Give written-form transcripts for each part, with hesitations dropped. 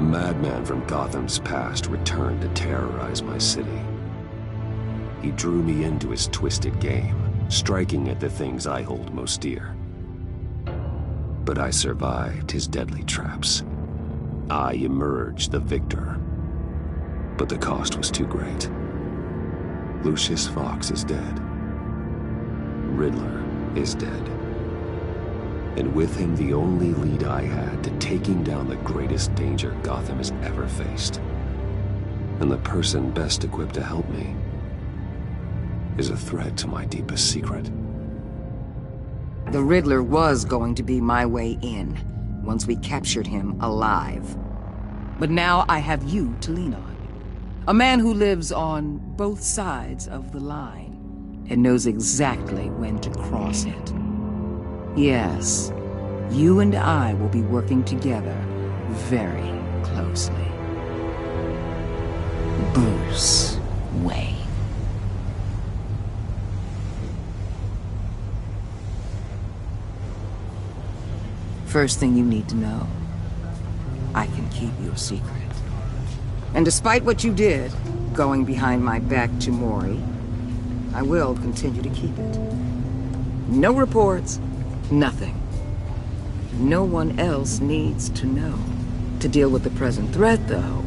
madman from Gotham's past returned to terrorize my city. He drew me into his twisted game, striking at the things I hold most dear. But I survived his deadly traps. I emerged the victor. But the cost was too great. Lucius Fox is dead. Riddler is dead. And with him, the only lead I had to taking down the greatest danger Gotham has ever faced. And the person best equipped to help me is a threat to my deepest secret. The Riddler was going to be my way in, once we captured him alive. But now I have you to lean on. A man who lives on both sides of the line, and knows exactly when to cross it. Yes, you and I will be working together very closely. Bruce Wayne. First thing you need to know, I can keep your secret. And despite what you did, going behind my back to Mori, I will continue to keep it. No reports, nothing. No one else needs to know. To deal with the present threat, though,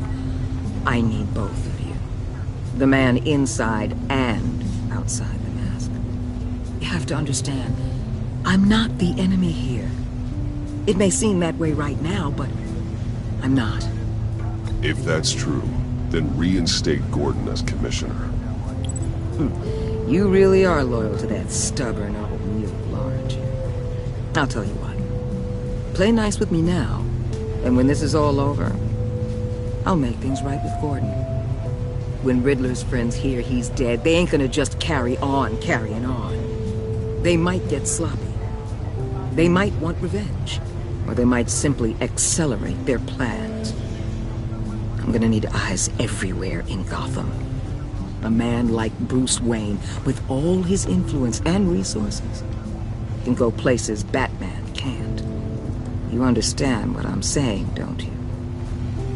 I need both of you. The man inside and outside the mask. You have to understand, I'm not the enemy here. It may seem that way right now, but I'm not. If that's true, then reinstate Gordon as commissioner. You really are loyal to that stubborn old mule, aren't you? I'll tell you what. Play nice with me now, and when this is all over, I'll make things right with Gordon. When Riddler's friends hear he's dead, they ain't gonna just carry on carrying on. They might get sloppy. They might want revenge. Or they might simply accelerate their plans. I'm gonna need eyes everywhere in Gotham. A man like Bruce Wayne, with all his influence and resources, can go places Batman can't. You understand what I'm saying, don't you?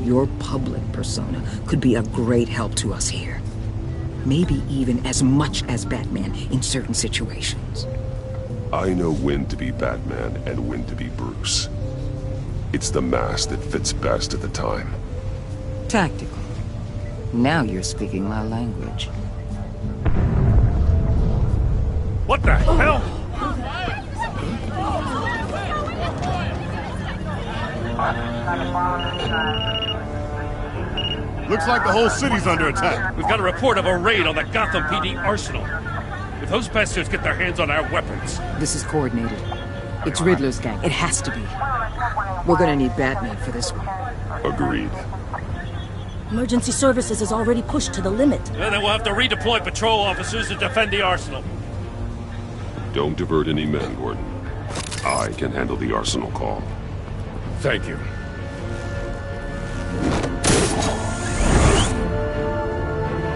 Your public persona could be a great help to us here. Maybe even as much as Batman in certain situations. I know when to be Batman and when to be Bruce. It's the mask that fits best at the time. Tactical. Now you're speaking my language. What the hell? Looks like the whole city's under attack. We've got a report of a raid on the Gotham PD arsenal. If those bastards get their hands on our weapons... This is coordinated. It's Riddler's gang. It has to be. We're gonna need Batman for this one. Agreed. Emergency services is already pushed to the limit. And then we'll have to redeploy patrol officers to defend the arsenal. Don't divert any men, Gordon. I can handle the arsenal call. Thank you.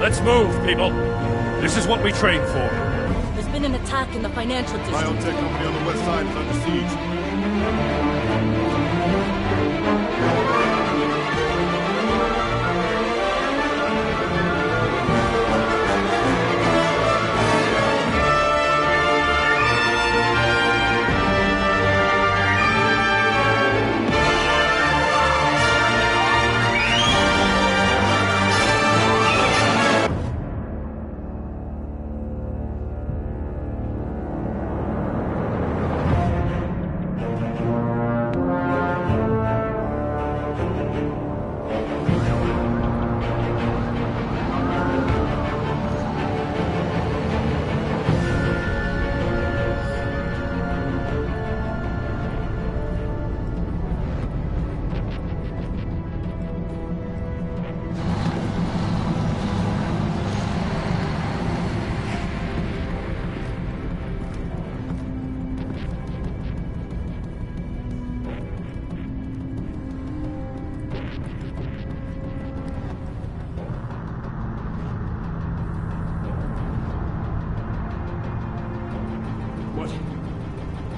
Let's move, people. This is what we trained for. There's been an attack in the financial district. Biotech company on the west side is under siege.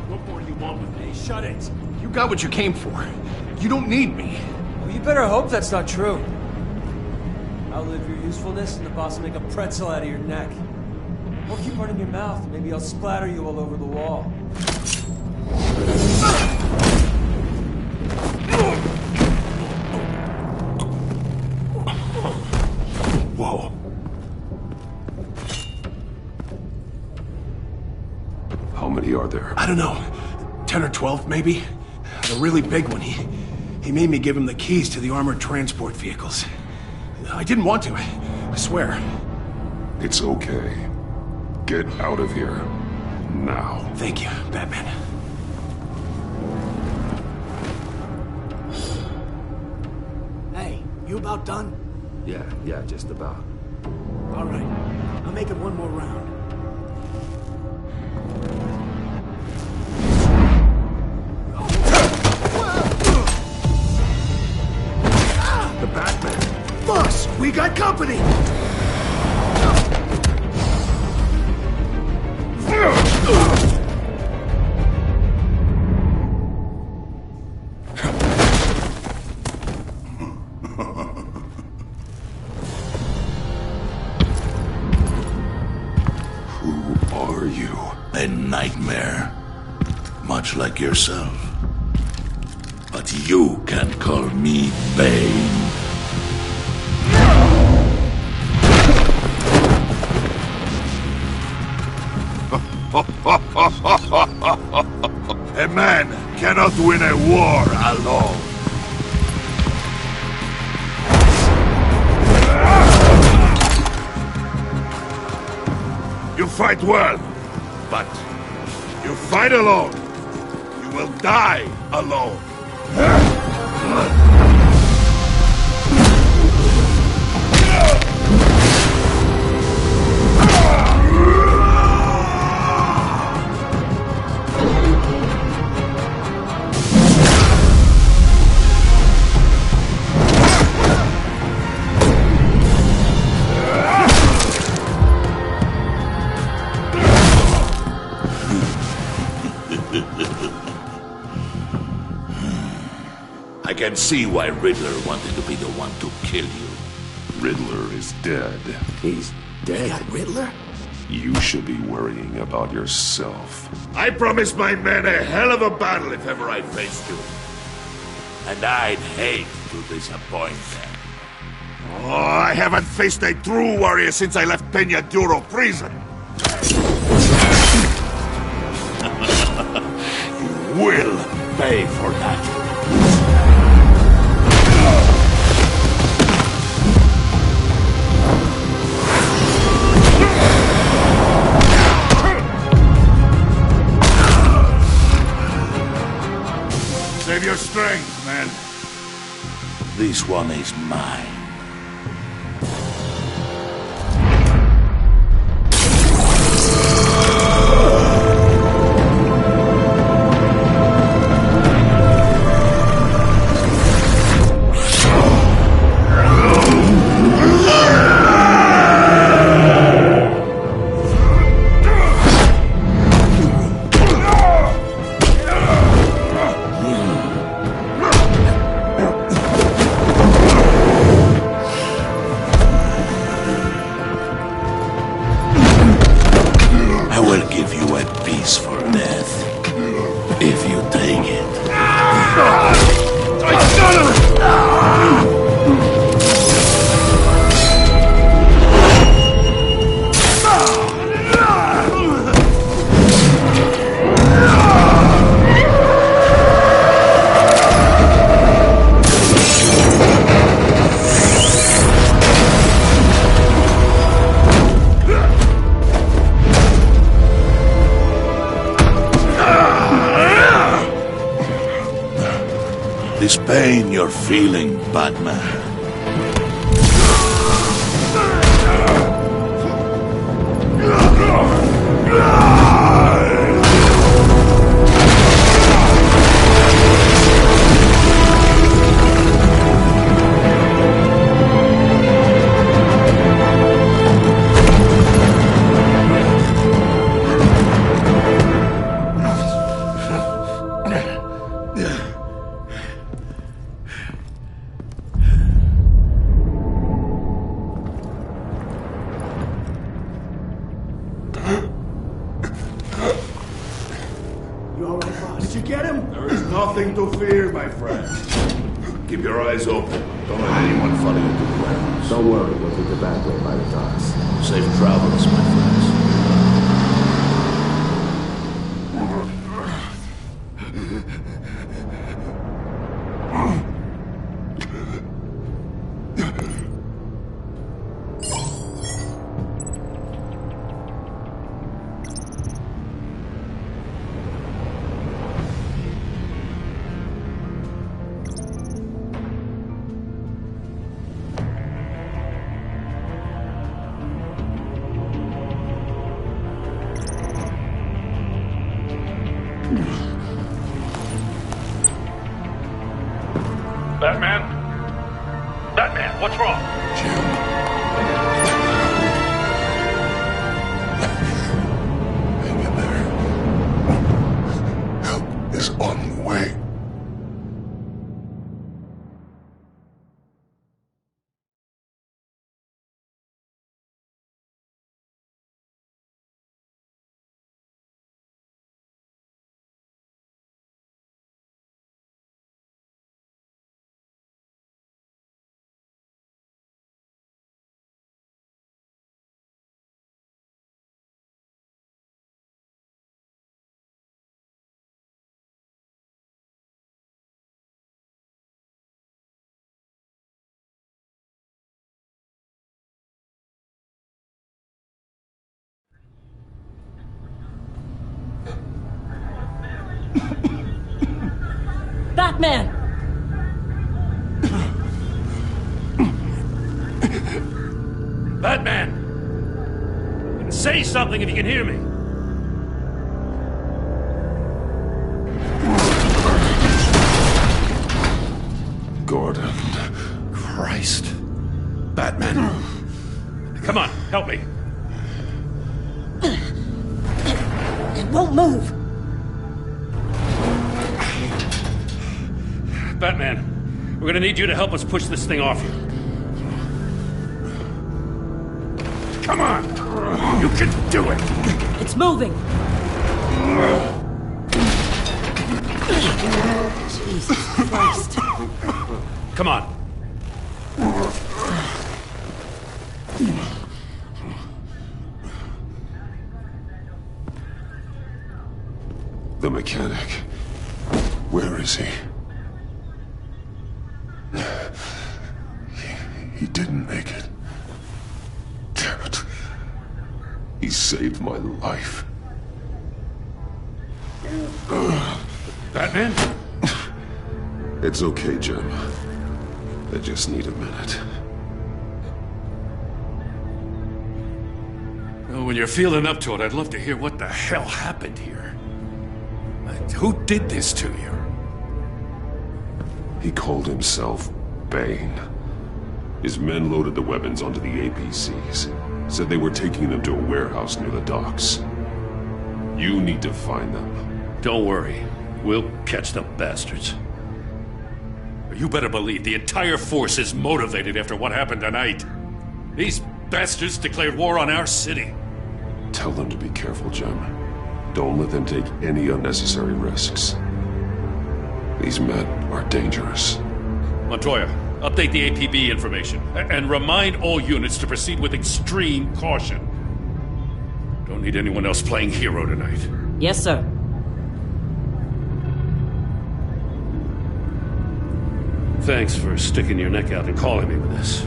What more do you want with me? Shut it! You got what you came for. You don't need me. Well, you better hope that's not true. Outlive your usefulness and the boss will make a pretzel out of your neck. Or keep running your mouth and maybe I'll splatter you all over the wall. Whoa. How many are there? I don't know. 10 or 12, maybe? The really big one, he made me give him the keys to the armored transport vehicles. I didn't want to, I swear. It's okay. Get out of here. Now. Thank you, Batman. Hey, you about done? Yeah, just about. All right. I'll make it one more round. The Batman! Boss, we got company! Who are you? A nightmare. Much like yourself. But you can call me Bane. A man cannot win a war alone. You fight well, but you fight alone. You will die alone. I can see why Riddler wanted to be the one to kill you. Riddler is dead. He's dead. Got Riddler? You should be worrying about yourself. I promised my men a hell of a battle if ever I faced you. And I'd hate to disappoint them. Oh, I haven't faced a true warrior since I left Peña Duro prison. You will pay for that. Save your strength, man. This one is mine. This pain you're feeling, Batman. nothing to fear, my friend. Keep your eyes open. Don't let anyone follow you to the warehouse. Don't worry, we'll take the back way by the docks. Safe travels, my friends. Batman? Batman, what's wrong? Hang in there. Help is on the way. Batman! Batman! Say something if you can hear me. Gordon. Christ. Batman. Come on, help me. It won't move! Batman, we're gonna need you to help us push this thing off you. Come on! You can do it! It's moving! Jesus Christ. Come on. The mechanic. Where is he? He didn't make it. Damn it. He saved my life. Batman? It's okay, Jim. I just need a minute. Well, when you're feeling up to it, I'd love to hear what the hell happened here. Who did this to you? He called himself Bane. His men loaded the weapons onto the APCs. Said they were taking them to a warehouse near the docks. You need to find them. Don't worry. We'll catch the bastards. You better believe the entire force is motivated after what happened tonight. These bastards declared war on our city. Tell them to be careful, Jim. Don't let them take any unnecessary risks. These men are dangerous. Montoya, update the APB information. And remind all units to proceed with extreme caution. Don't need anyone else playing hero tonight. Yes, sir. Thanks for sticking your neck out and calling me with this.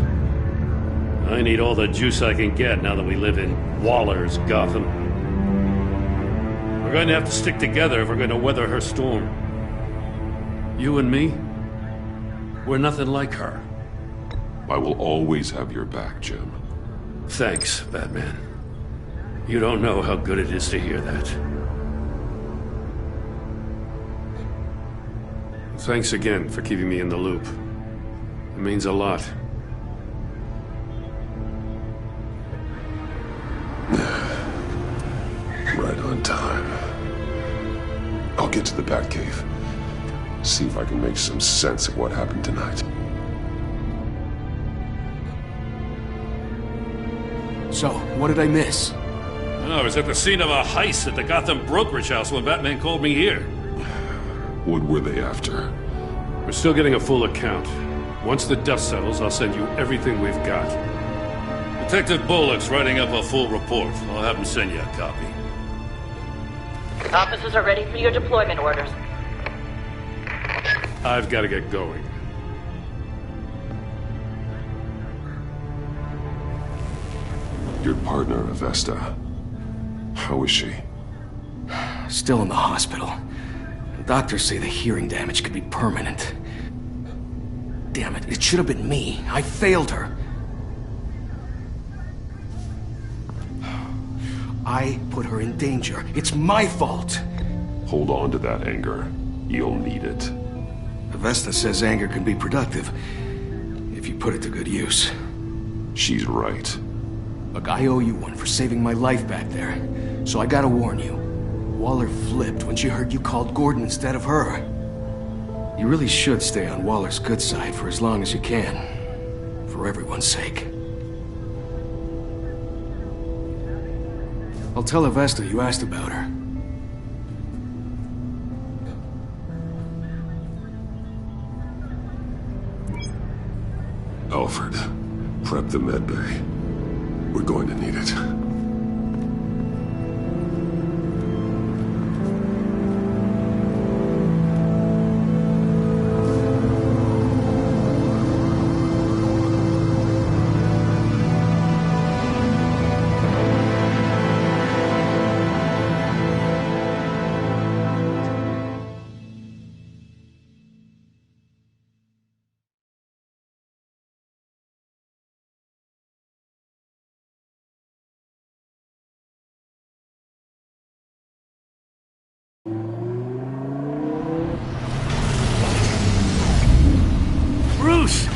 I need all the juice I can get now that we live in Waller's Gotham. We're going to have to stick together if we're going to weather her storm. You and me, we're nothing like her. I will always have your back, Jim. Thanks, Batman. You don't know how good it is to hear that. Thanks again for keeping me in the loop. It means a lot. Right on time. I'll get to the Batcave. See if I can make some sense of what happened tonight. So, what did I miss? I was at the scene of a heist at the Gotham brokerage house when Batman called me here. What were they after? We're still getting a full account. Once the dust settles, I'll send you everything we've got. Detective Bullock's writing up a full report. I'll have him send you a copy. Officers are ready for your deployment orders. I've got to get going. Your partner, Avesta. How is she? Still in the hospital. Doctors say the hearing damage could be permanent. Damn it, it should have been me. I failed her. I put her in danger. It's my fault. Hold on to that anger. You'll need it. Avesta says anger can be productive if you put it to good use. She's right. Look, I owe you one for saving my life back there. So I gotta warn you. Waller flipped when she heard you called Gordon instead of her. You really should stay on Waller's good side for as long as you can. For everyone's sake. I'll tell Avesta you asked about her. Alfred, prep the medbay. We're going to need it. Bruce!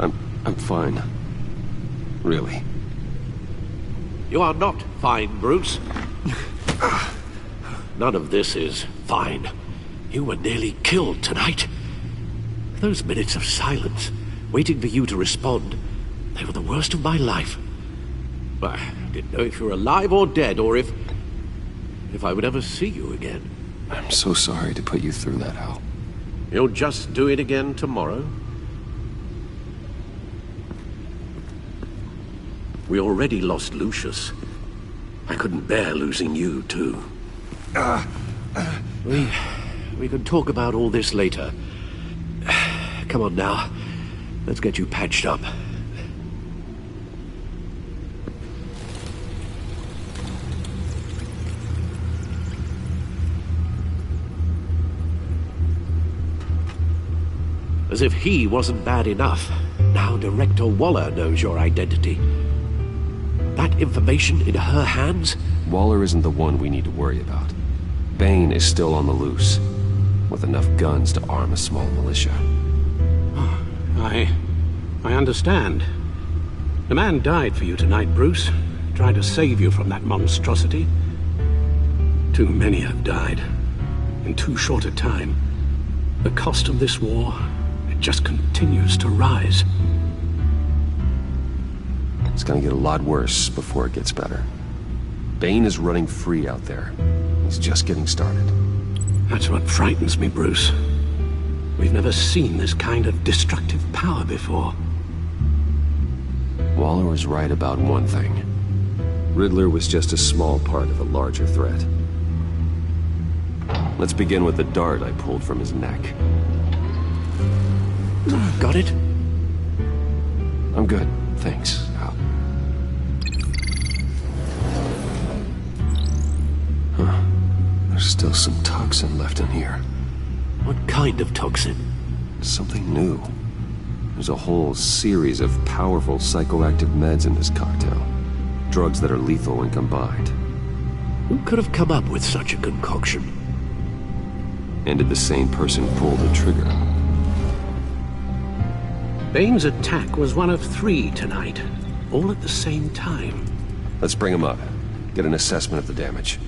I'm fine. Really. You are not fine, Bruce. None of this is fine. You were nearly killed tonight. Those minutes of silence, waiting for you to respond, they were the worst of my life. I didn't know if you were alive or dead, or if I would ever see you again. I'm so sorry to put you through that, Hal. You'll just do it again tomorrow? We already lost Lucius. I couldn't bear losing you, too. We can talk about all this later. Come on now. Let's get you patched up. As if he wasn't bad enough, now Director Waller knows your identity. That information in her hands? Waller isn't the one we need to worry about. Bane is still on the loose, with enough guns to arm a small militia. I understand. The man died for you tonight, Bruce. Tried to save you from that monstrosity. Too many have died. In too short a time. The cost of this war, it just continues to rise. It's gonna get a lot worse before it gets better. Bane is running free out there. He's just getting started. That's what frightens me, Bruce. We've never seen this kind of destructive power before. Waller was right about one thing. Riddler was just a small part of a larger threat. Let's begin with the dart I pulled from his neck. Got it? I'm good, thanks, Hal. Huh. There's still some toxin left in here. What kind of toxin? Something new. There's a whole series of powerful psychoactive meds in this cocktail. Drugs that are lethal when combined. Who could have come up with such a concoction? And did the same person pull the trigger? Bane's attack was one of 3 tonight, all at the same time. Let's bring him up. Get an assessment of the damage.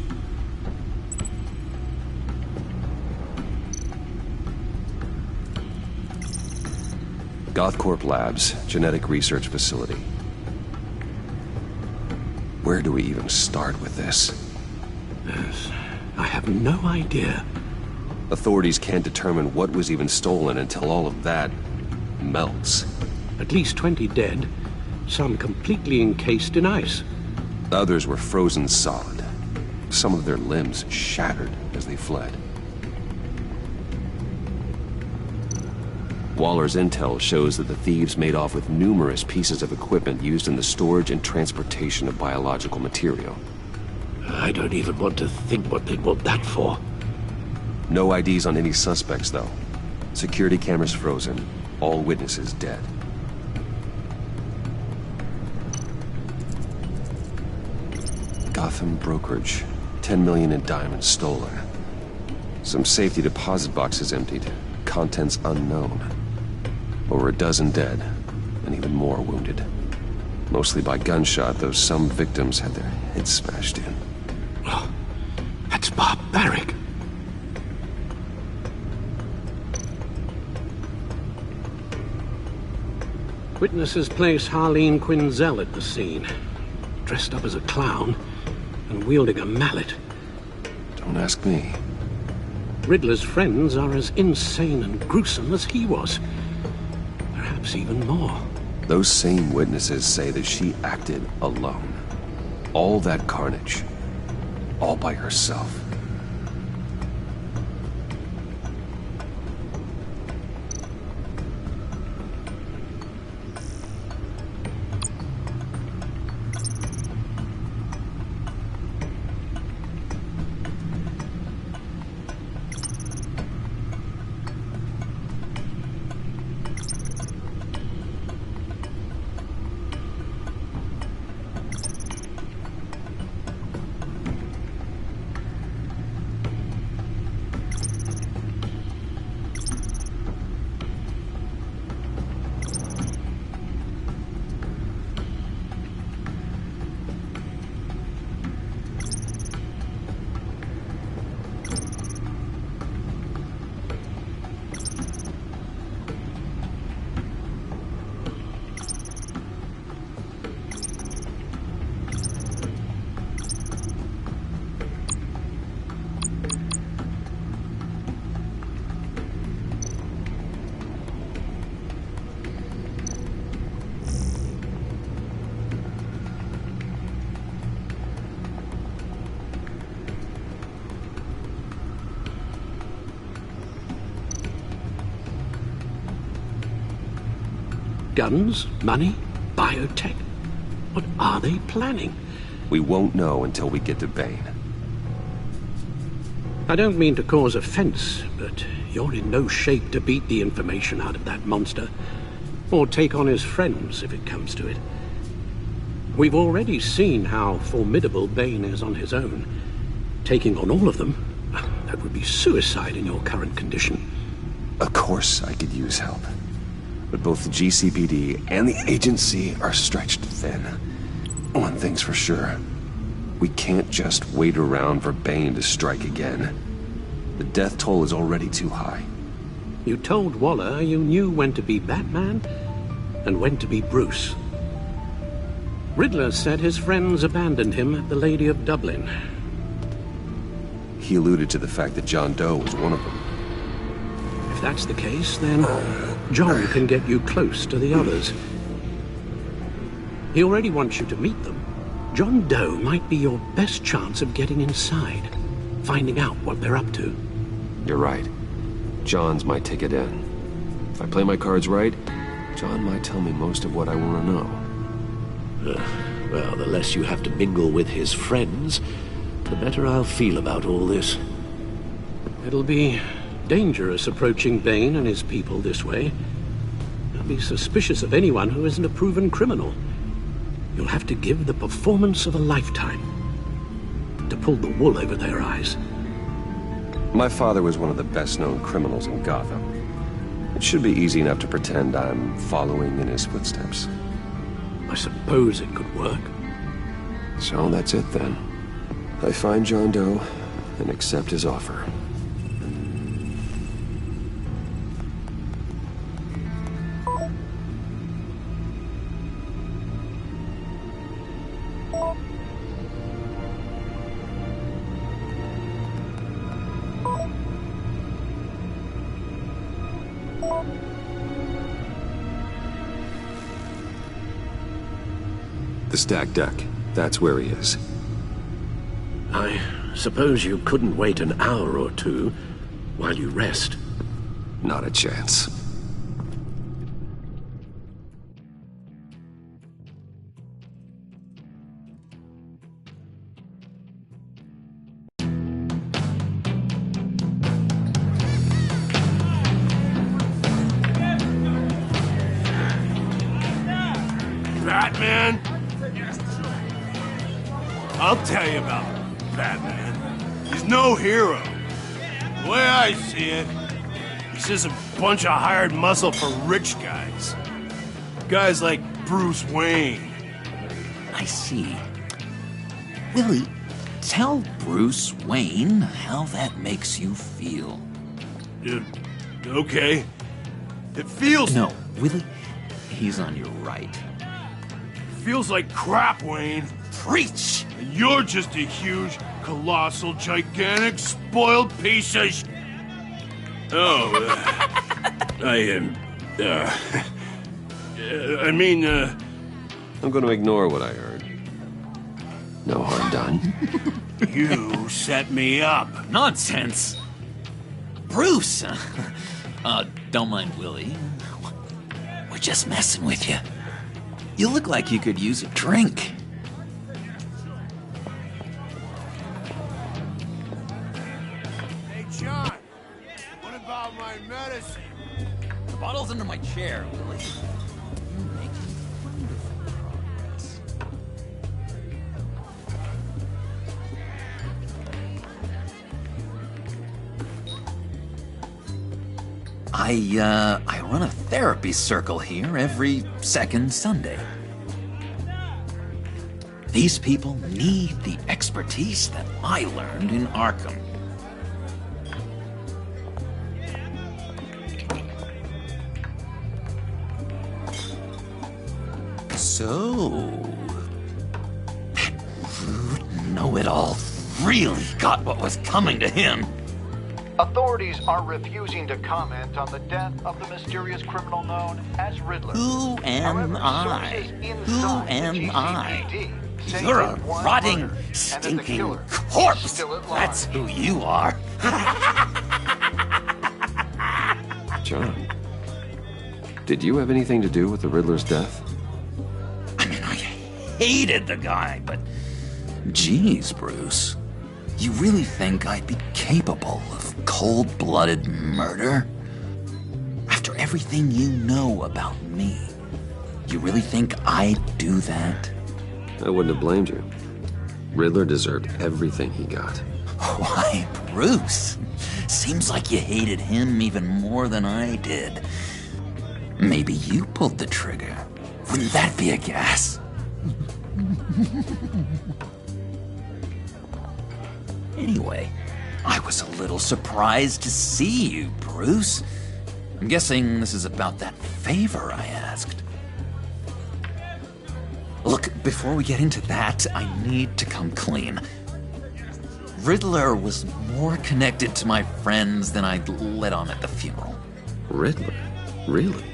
GothCorp Labs, genetic research facility. Where do we even start with this? Yes, I have no idea. Authorities can't determine what was even stolen until all of that melts. At least 20 dead, some completely encased in ice. Others were frozen solid. Some of their limbs shattered as they fled. Waller's intel shows that the thieves made off with numerous pieces of equipment used in the storage and transportation of biological material. I don't even want to think what they'd want that for. No IDs on any suspects, though. Security cameras frozen. All witnesses dead. Gotham brokerage. 10 million in diamonds stolen. Some safety deposit boxes emptied. Contents unknown. Over a dozen dead, and even more wounded. Mostly by gunshot, though some victims had their heads smashed in. Oh, that's barbaric. Witnesses place Harleen Quinzel at the scene, dressed up as a clown and wielding a mallet. Don't ask me. Riddler's friends are as insane and gruesome as he was. Perhaps even more. Those same witnesses say that she acted alone. All that carnage. All by herself. Guns, money, biotech. What are they planning? We won't know until we get to Bane. I don't mean to cause offense, but you're in no shape to beat the information out of that monster, or take on his friends if it comes to it. We've already seen how formidable Bane is on his own. Taking on all of them, that would be suicide in your current condition. Of course I could use help. But both the GCPD and the agency are stretched thin. One thing's for sure. We can't just wait around for Bane to strike again. The death toll is already too high. You told Waller you knew when to be Batman and when to be Bruce. Riddler said his friends abandoned him at the Lady of Dublin. He alluded to the fact that John Doe was one of them. If that's the case, then John can get you close to the others. He already wants you to meet them. John Doe might be your best chance of getting inside, finding out what they're up to. You're right. John's my ticket in. If I play my cards right, John might tell me most of what I want to know. Well, the less you have to mingle with his friends, the better I'll feel about all this. It'll be dangerous approaching Bane and his people this way. They'll be suspicious of anyone who isn't a proven criminal. You'll have to give the performance of a lifetime to pull the wool over their eyes. My father was one of the best-known criminals in Gotham. It should be easy enough to pretend I'm following in his footsteps. I suppose it could work. So that's it then. I find John Doe and accept his offer. the stacked deck. That's where he is. I suppose you couldn't wait an hour or two while you rest? Not a chance. Batman? I'll tell you about Batman. He's no hero. The way I see it, he's just a bunch of hired muscle for rich guys. Guys like Bruce Wayne. I see. Willie, tell Bruce Wayne how that makes you feel. Okay. It feels... No, Willie, he's on your right. Feels like crap, Wayne. Preach! And you're just a huge, colossal, gigantic, spoiled piece of sh... Oh, I'm gonna ignore what I heard. No harm done. You set me up. Nonsense! Bruce! Don't mind Willie. We're just messing with you. You look like you could use a drink. Hey, John. What about my medicine? The bottle's under my chair, Willie. You're making wonderful progress. I run a therapy circle here every second Sunday. These people need the expertise that I learned in Arkham. So, that rude know-it-all really got what was coming to him. Authorities are refusing to comment on the death of the mysterious criminal known as Riddler. Who am I? Who am I? You're a rotting, stinking corpse! That's who you are. John, did you have anything to do with the Riddler's death? I mean, I hated the guy, but... Geez, Bruce. You really think I'd be capable of cold-blooded murder? After everything you know about me, you really think I'd do that? I wouldn't have blamed you. Riddler deserved everything he got. Why, Bruce? Seems like you hated him even more than I did. Maybe you pulled the trigger. Wouldn't that be a gas? Anyway, I was a little surprised to see you, Bruce. I'm guessing this is about that favor I asked. Look, before we get into that, I need to come clean. Riddler was more connected to my friends than I'd let on at the funeral. Riddler? Really?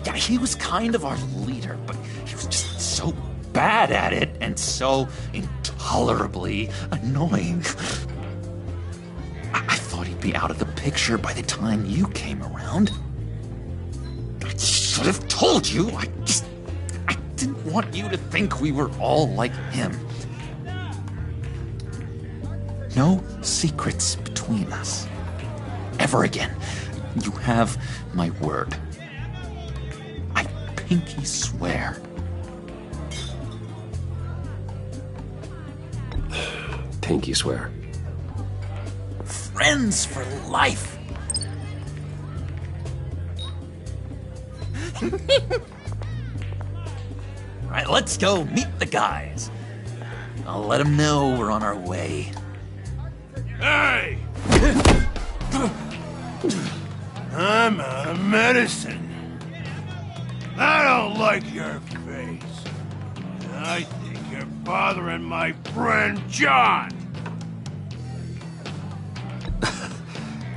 Yeah, he was kind of our leader, but he was just so bad at it and so intolerably annoying. I thought he'd be out of the picture by the time you came around. I should have told you. I didn't want you to think we were all like him. No secrets between us. Ever again. You have my word. I pinky swear. Pinky swear. Friends for life. All right, let's go meet the guys. I'll let them know we're on our way. Hey! I'm out of medicine. I don't like your face. I think you're bothering my friend John.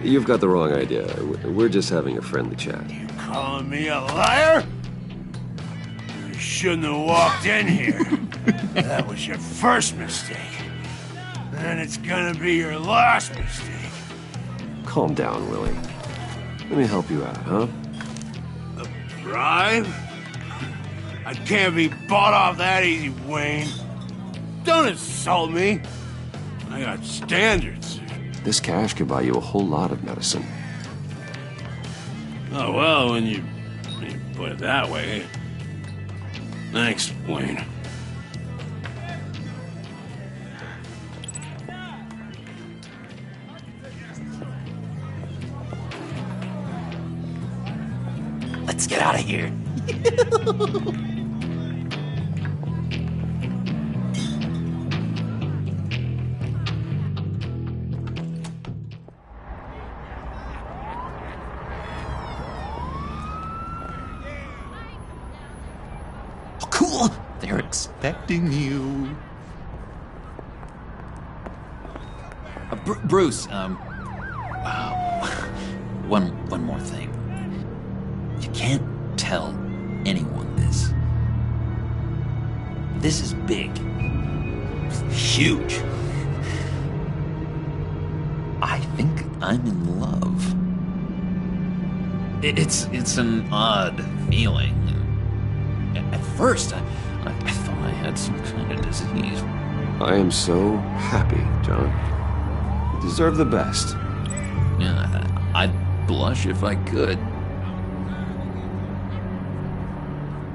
You've got the wrong idea. We're just having a friendly chat. You calling me a liar? You shouldn't have walked in here. That was your first mistake. And it's gonna be your last mistake. Calm down, Willie. Let me help you out, huh? A bribe? I can't be bought off that easy, Wayne. Don't insult me. I got standards. This cash could buy you a whole lot of medicine. Oh, well, when you put it that way. Thanks, Wayne. Let's get out of here. Oh, cool. They're expecting you. Bruce, one more thing. You can't tell anyone this. This is big. Huge. I think I'm in love. It's an odd feeling. At first, I thought I had some kind of disease. I am so happy, John. You deserve the best. Yeah, I'd blush if I could.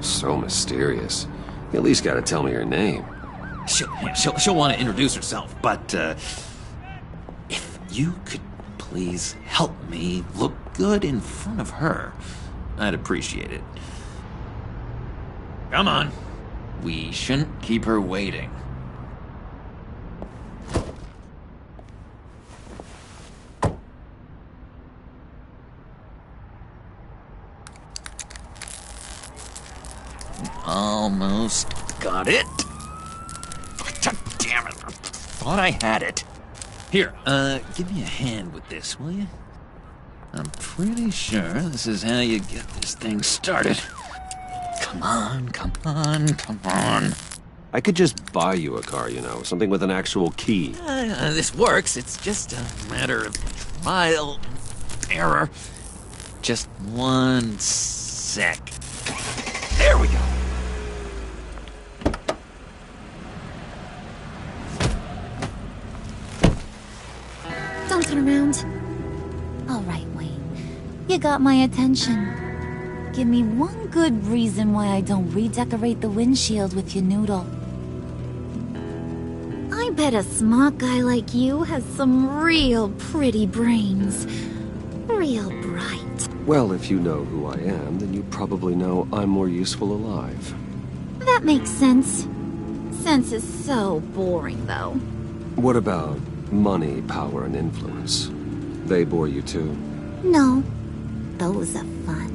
So mysterious. You at least gotta tell me her name. She'll want to introduce herself, but if you could please help me look good in front of her, I'd appreciate it. Come on. We shouldn't keep her waiting. Almost got it. God damn it. I thought I had it. Here, give me a hand with this, will you? I'm pretty sure this is how you get this thing started. Come on, come on, come on. I could just buy you a car, you know, something with an actual key. This works. It's just a matter of trial and error. Just one sec. There we go. Don't turn around. All right, Wayne. You got my attention. Give me one good reason why I don't redecorate the windshield with your noodle. I bet a smart guy like you has some real pretty brains. Real bright. Well, if you know who I am, then you probably know I'm more useful alive. That makes sense. Sense is so boring, though. What about money, power, and influence? They bore you too? No. Those are fun.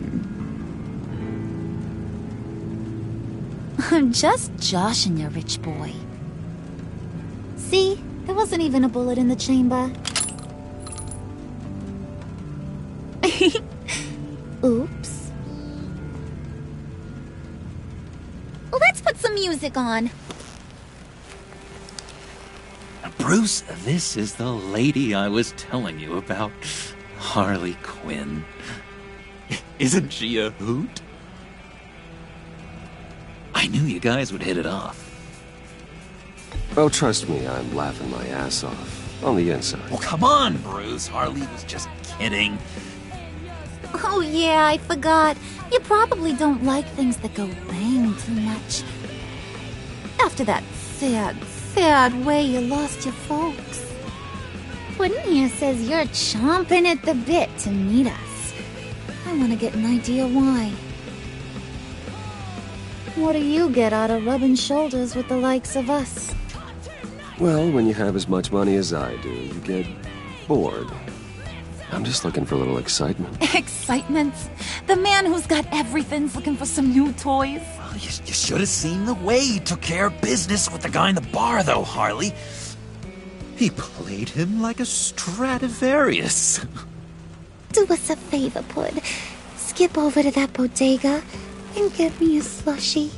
I'm just joshing you, rich boy. See? There wasn't even a bullet in the chamber. Oops. Let's put some music on. Bruce, this is the lady I was telling you about. Harley Quinn. Isn't she a hoot? I knew you guys would hit it off. Oh, trust me, I'm laughing my ass off. On the inside. Oh, come on, Bruce. Harley was just kidding. Oh yeah, I forgot. You probably don't like things that go bang too much. After that sad way you lost your folks. Puddin' here says you're chomping at the bit to meet us. I want to get an idea why. What do you get out of rubbing shoulders with the likes of us? Well, when you have as much money as I do, you get bored. I'm just looking for a little excitement. Excitement? The man who's got everything's looking for some new toys? Well, you should have seen the way he took care of business with the guy in the bar, though, Harley. He played him like a Stradivarius. Do us a favor, Pud. Skip over to that bodega and get me a slushie.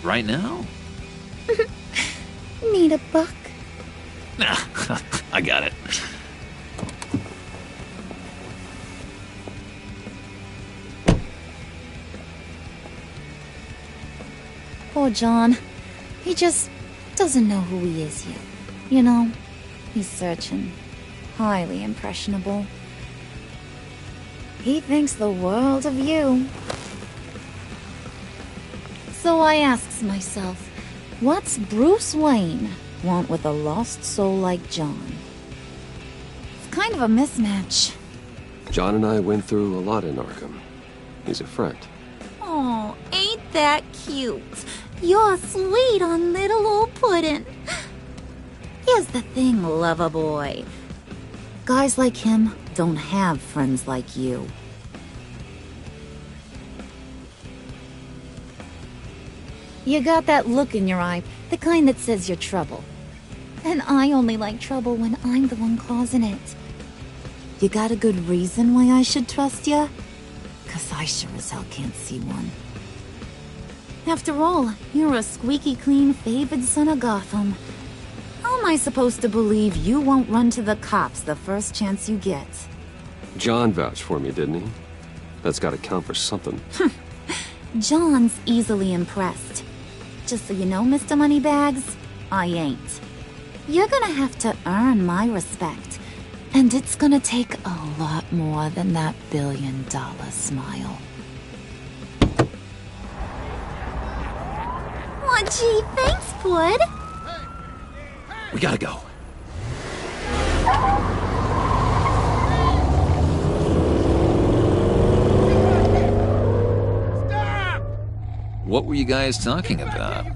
right now? Need a buck? Nah, I got it. Poor John. He just doesn't know who he is yet. You know, he's searching. Highly impressionable. He thinks the world of you. So I asks myself, what's Bruce Wayne want with a lost soul like John? It's kind of a mismatch. John and I went through a lot in Arkham. He's a friend. Oh, ain't that cute? You're sweet on little old puddin'. Here's the thing, lover boy. Guys like him don't have friends like you. You got that look in your eye, the kind that says you're trouble. And I only like trouble when I'm the one causing it. You got a good reason why I should trust you? 'Cause I sure as hell can't see one. After all, you're a squeaky clean favored son of Gotham. How am I supposed to believe you won't run to the cops the first chance you get? John vouched for me, didn't he? That's gotta count for something. John's easily impressed. Just so you know, Mr. Moneybags, I ain't. You're gonna have to earn my respect. And it's gonna take a lot more than that billion-dollar smile. Oh, gee, thanks, Bud. We gotta go. What were you guys talking about?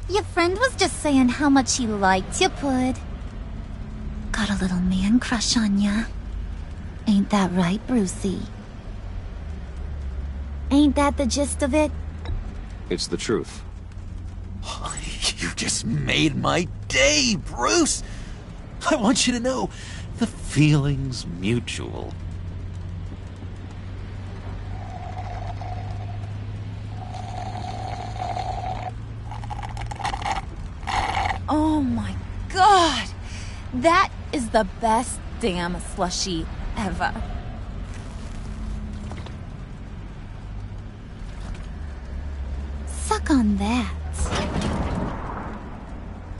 Your friend was just saying how much he liked you, Pud. Got a little man crush on ya. Ain't that right, Brucey? Ain't that the gist of it? It's the truth. You just made my day, Bruce! I want you to know, the feeling's mutual. Oh my god! That is the best damn slushie ever. Suck on that.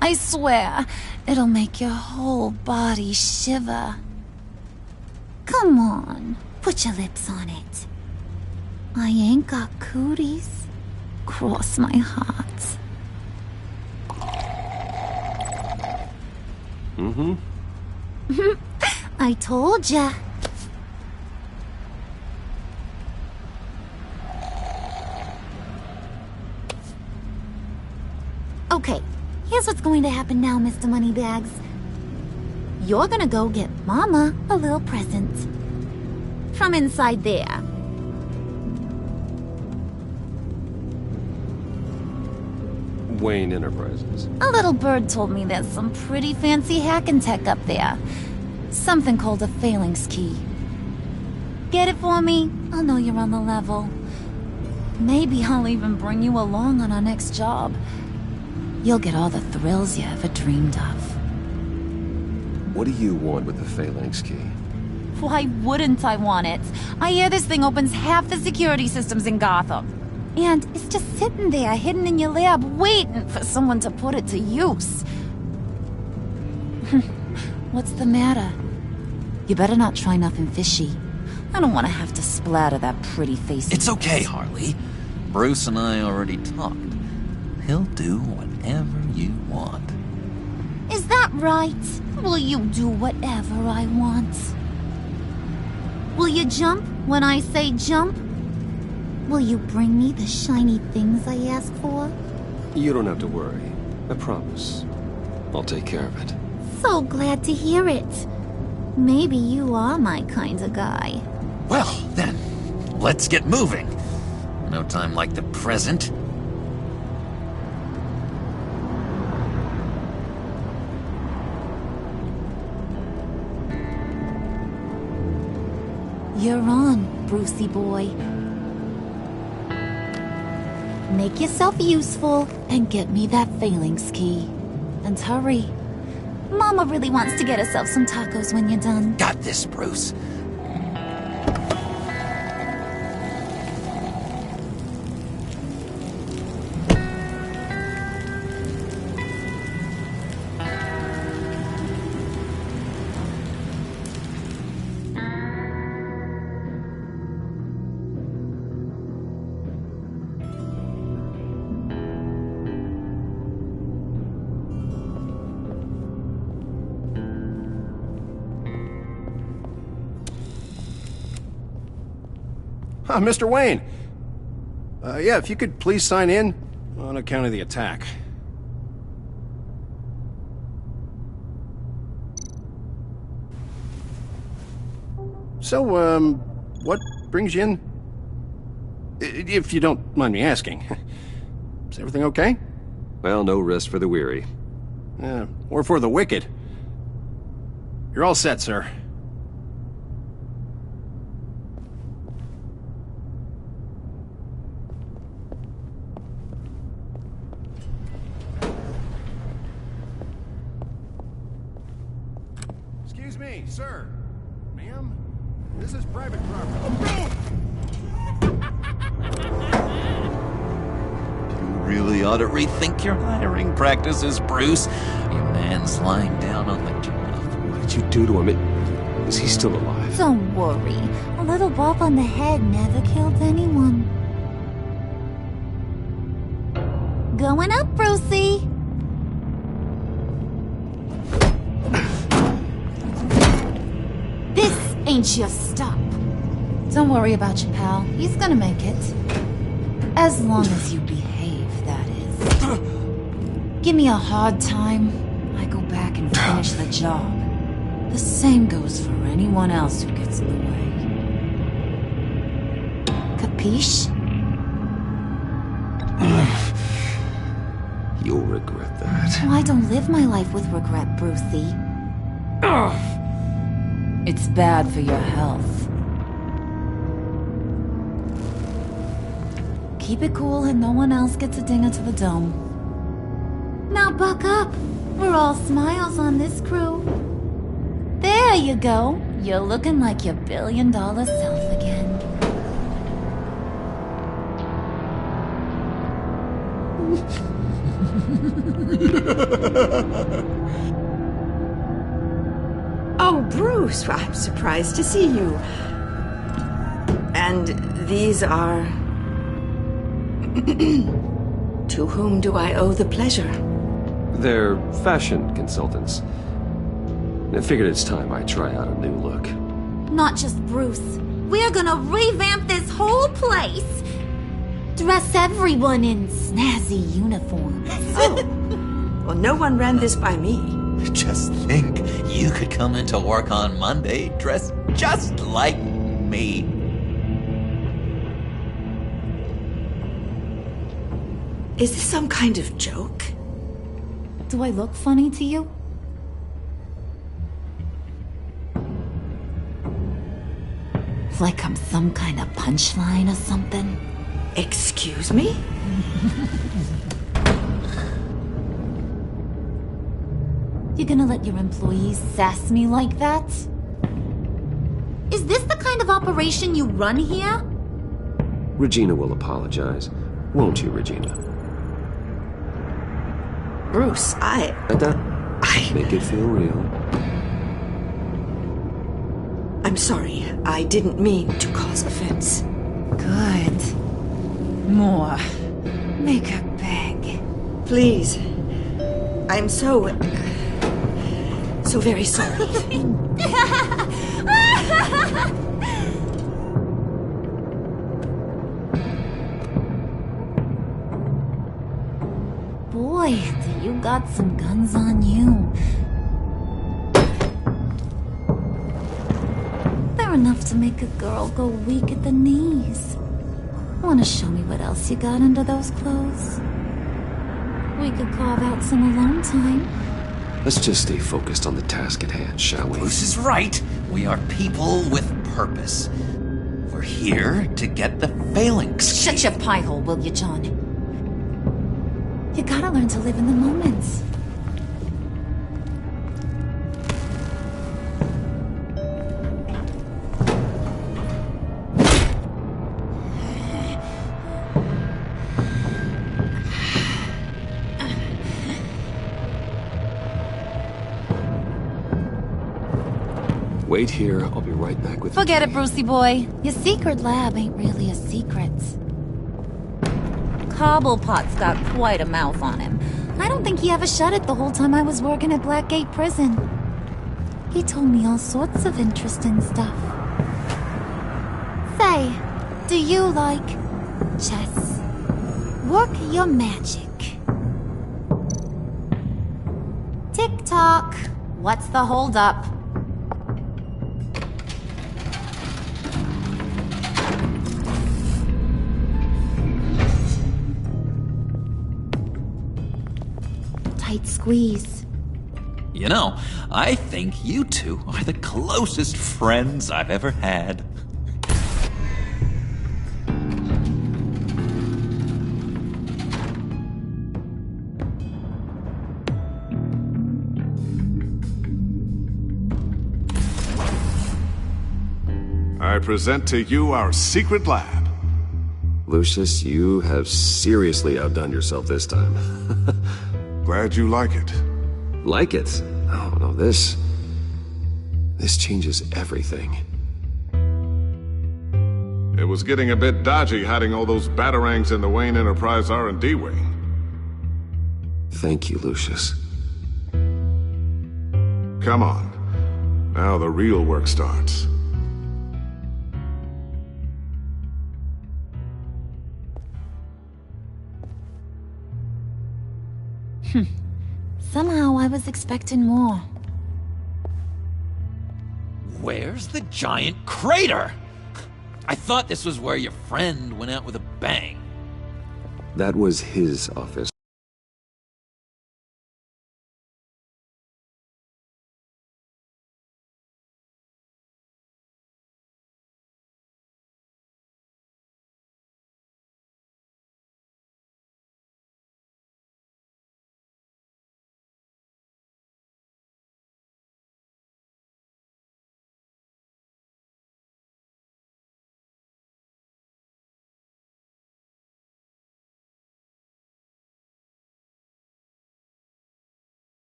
I swear, it'll make your whole body shiver. Come on, put your lips on it. I ain't got cooties. Cross my heart. Mm-hmm. I told ya. Okay, here's what's going to happen now, Mr. Moneybags. You're gonna go get Mama a little present. From inside there. Wayne Enterprises. A little bird told me there's some pretty fancy hacking tech up there. Something called a phalanx key. Get it for me? I'll know you're on the level. Maybe I'll even bring you along on our next job. You'll get all the thrills you ever dreamed of. What do you want with the phalanx key? Why wouldn't I want it? I hear this thing opens half the security systems in Gotham. And it's just sitting there, hidden in your lab, waiting for someone to put it to use. What's the matter? You better not try nothing fishy. I don't want to have to splatter that pretty face. It's okay, Harley. Bruce and I already talked. He'll do whatever you want. Is that right? Will you do whatever I want? Will you jump when I say jump? Will you bring me the shiny things I ask for? You don't have to worry. I promise. I'll take care of it. So glad to hear it. Maybe you are my kind of guy. Well, then, let's get moving. No time like the present. You're on, Brucey boy. Make yourself useful and get me that phalanx key. And hurry. Mama really wants to get herself some tacos when you're done. Got this, Bruce. Mr. Wayne. Yeah, if you could please sign in on account of the attack. So, what brings you in? If you don't mind me asking. Is everything okay? Well, no rest for the weary. Or for the wicked. You're all set, sir. Excuse me, sir. Ma'am? This is private property. You really ought to rethink your hiring practices, Bruce. Your man's lying down on the job. What did you do to him? Is he still alive? Don't worry. A little bump on the head never killed anyone. Going up, Brucey. This ain't your stop. Don't worry about your pal. He's gonna make it. As long as you behave, that is. Give me a hard time, I go back and finish the job. The same goes for anyone else who gets in the way. Capiche? You'll regret that. Oh, I don't live my life with regret, Brucey. It's bad for your health. Keep it cool and no one else gets a dinger to the dome. Now buck up. We're all smiles on this crew. There you go. You're looking like your billion-dollar self again. Oh, Bruce, I'm surprised to see you. And these are... To whom do I owe the pleasure? They're fashion consultants. I figured it's time I try out a new look. Not just Bruce. We're gonna revamp this whole place. Dress everyone in snazzy uniforms. Oh. Well, no one ran this by me. Just think, you could come into work on Monday dressed just like me. Is this some kind of joke? Do I look funny to you? Like I'm some kind of punchline or something? Excuse me? You gonna let your employees sass me like that? Is this the kind of operation you run here? Regina will apologize. Won't you, Regina? Bruce, I Make it feel real. I'm sorry. I didn't mean to cause offense. Good. More. Make her beg. Please. I'm so very sorry. Boy, do you got some guns on you. They're enough to make a girl go weak at the knees. Wanna show me what else you got under those clothes? We could carve out some alone time. Let's just stay focused on the task at hand, shall we? Bruce is right. We are people with purpose. We're here to get the phalanx. Shut your pie hole, will you, John? You gotta learn to live in the moments. Wait here, I'll be right back with you. Forget it, Brucey boy. Your secret lab ain't really a secret. Cobblepot's got quite a mouth on him. I don't think he ever shut it the whole time I was working at Blackgate Prison. He told me all sorts of interesting stuff. Say, do you like chess? Work your magic. Tick-tock. What's the holdup? Tight squeeze. You know, I think you two are the closest friends I've ever had. I present to you our secret lab. Lucius, you have seriously outdone yourself this time. Glad you like it. Like it? Oh, no, this changes everything. It was getting a bit dodgy hiding all those batarangs in the Wayne Enterprise R&D wing. Thank you, Lucius. Come on. Now the real work starts. Somehow I was expecting more. Where's the giant crater? I thought this was where your friend went out with a bang. That was his office.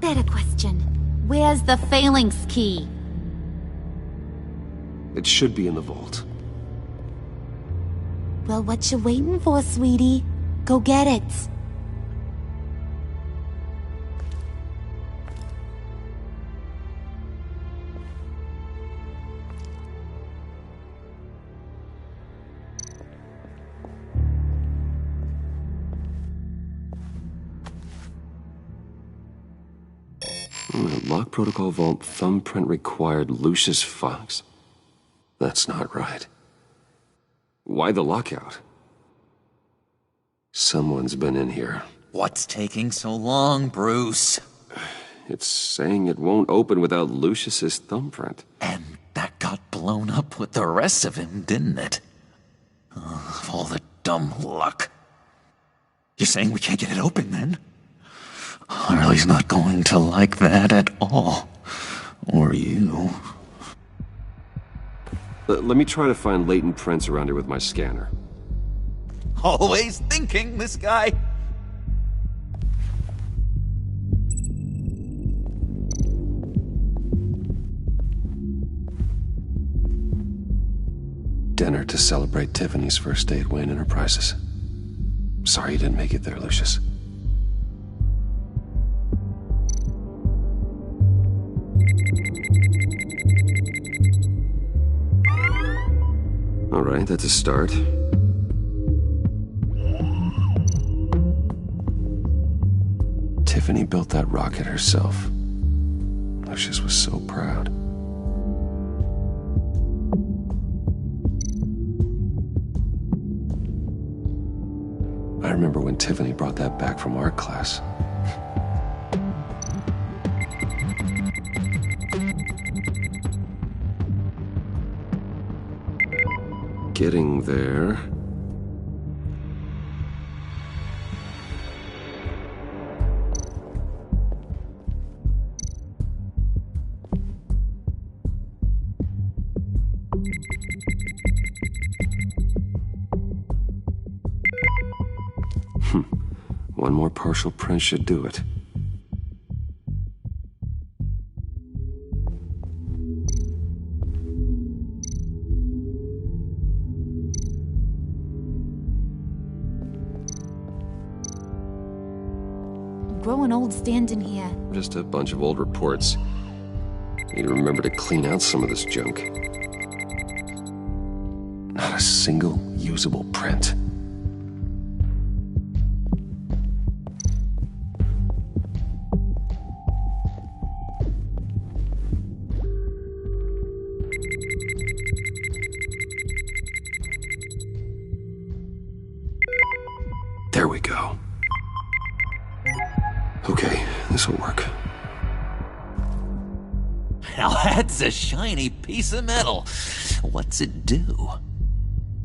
Better question. Where's the phalanx key? It should be in the vault. Well, what you waiting for, sweetie? Go get it. Lock protocol vault thumbprint required Lucius Fox. That's not right. Why the lockout? Someone's been in here. What's taking so long, Bruce? It's saying it won't open without Lucius's thumbprint. And that got blown up with the rest of him, didn't it? All the dumb luck. You're saying we can't get it open, then? Harley's not going to like that at all. Or you. Let me try to find latent prints around here with my scanner. Always thinking, this guy. Dinner to celebrate Tiffany's first day at Wayne Enterprises. Sorry you didn't make it there, Lucius. All right, that's a start. Tiffany built that rocket herself. Lucius was so proud. I remember when Tiffany brought that back from art class. Getting there. One more partial print should do it. Growing old standing here. Just a bunch of old reports. Need to remember to clean out some of this junk. Not a single usable print. There we go. Okay, this'll work. Now that's a shiny piece of metal. What's it do?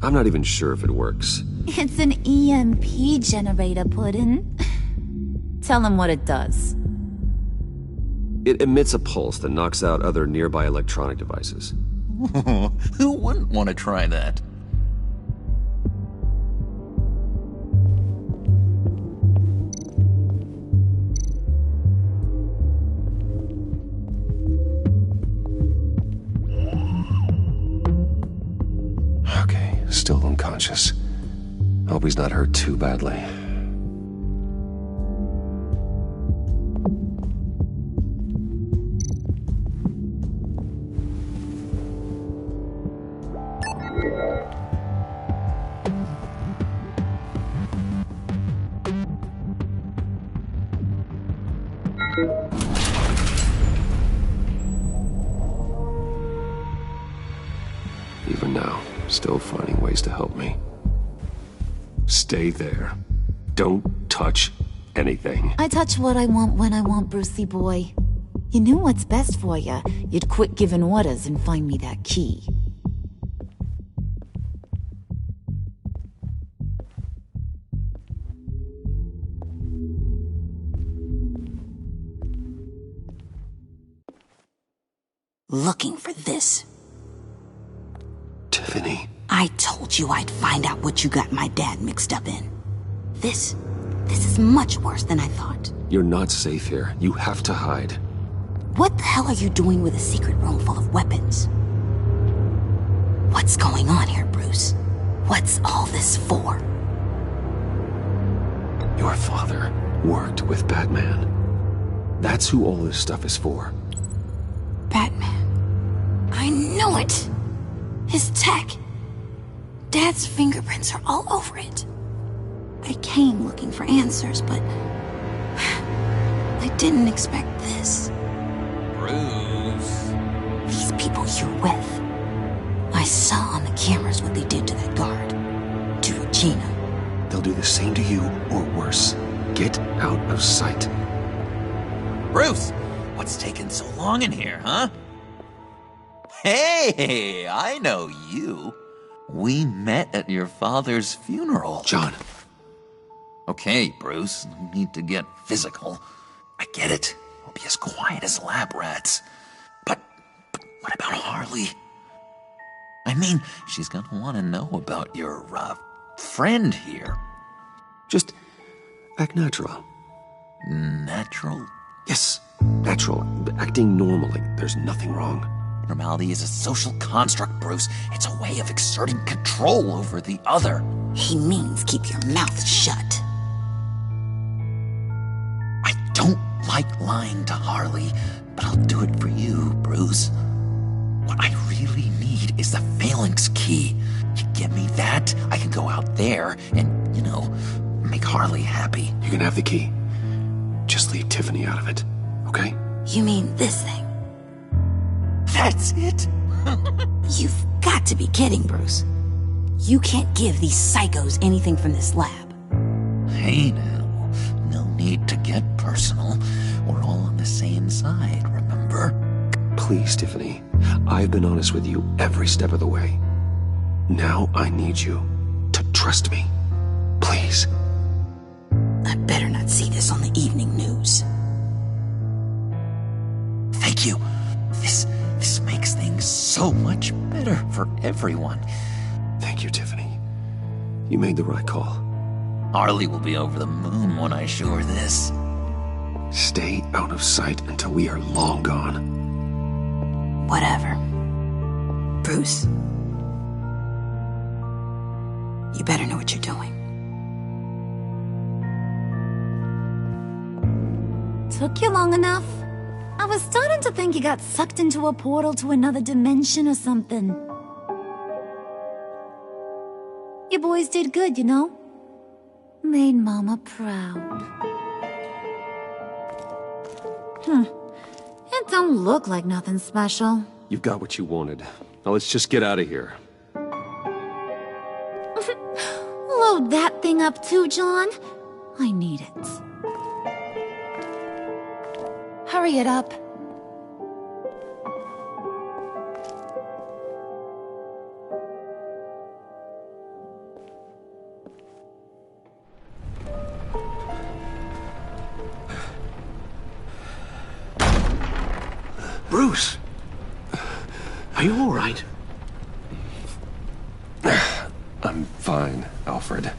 I'm not even sure if it works. It's an EMP generator, Puddin'. Tell him what it does. It emits a pulse that knocks out other nearby electronic devices. Who wouldn't want to try that? Still unconscious. Hope he's not hurt too badly. Even now, still finding ways to help me. Stay there. Don't touch anything. I touch what I want when I want, Brucey boy. You knew what's best for you. You'd quit giving orders and find me that key. Looking for this. Tiffany. I told you I'd find out what you got my dad mixed up in. This This is much worse than I thought. You're not safe here. You have to hide. What the hell are you doing with a secret room full of weapons? What's going on here, Bruce? What's all this for? Your father worked with Batman. That's who all this stuff is for. Batman. I knew it! His tech. Dad's fingerprints are all over it. I came looking for answers, but I didn't expect this. Bruce. These people you're with. I saw on the cameras what they did to that guard. To Regina. They'll do the same to you, or worse. Get out of sight. Bruce, what's taking so long in here, huh? Hey, I know you. We met at your father's funeral. John. Okay, Bruce, no need to get physical. I get it. We'll be as quiet as lab rats. But what about Harley? I mean, she's gonna want to know about your, friend here. Just act natural. Natural? Yes, natural. Acting normally. There's nothing wrong. Normality is a social construct, Bruce. It's a way of exerting control over the other. He means keep your mouth shut. I don't like lying to Harley, but I'll do it for you, Bruce. What I really need is the phalanx key. You give me that, I can go out there and, make Harley happy. You can have the key. Just leave Tiffany out of it, okay? You mean this thing? That's it? You've got to be kidding, Bruce. You can't give these psychos anything from this lab. Hey now, no need to get personal. We're all on the same side, remember? Please, Tiffany. I've been honest with you every step of the way. Now I need you to trust me. Please. I better not see this on the evening news. Thank you. This makes things so much better for everyone. Thank you, Tiffany. You made the right call. Harley will be over the moon when I show her this. Stay out of sight until we are long gone. Whatever. Bruce. You better know what you're doing. Took you long enough? I was starting to think you got sucked into a portal to another dimension or something. You boys did good, you know? Made Mama proud. It don't look like nothing special. You've got what you wanted. Now let's just get out of here. Load that thing up too, John. I need it. Hurry it up. Bruce! Are you all right? I'm fine, Alfred.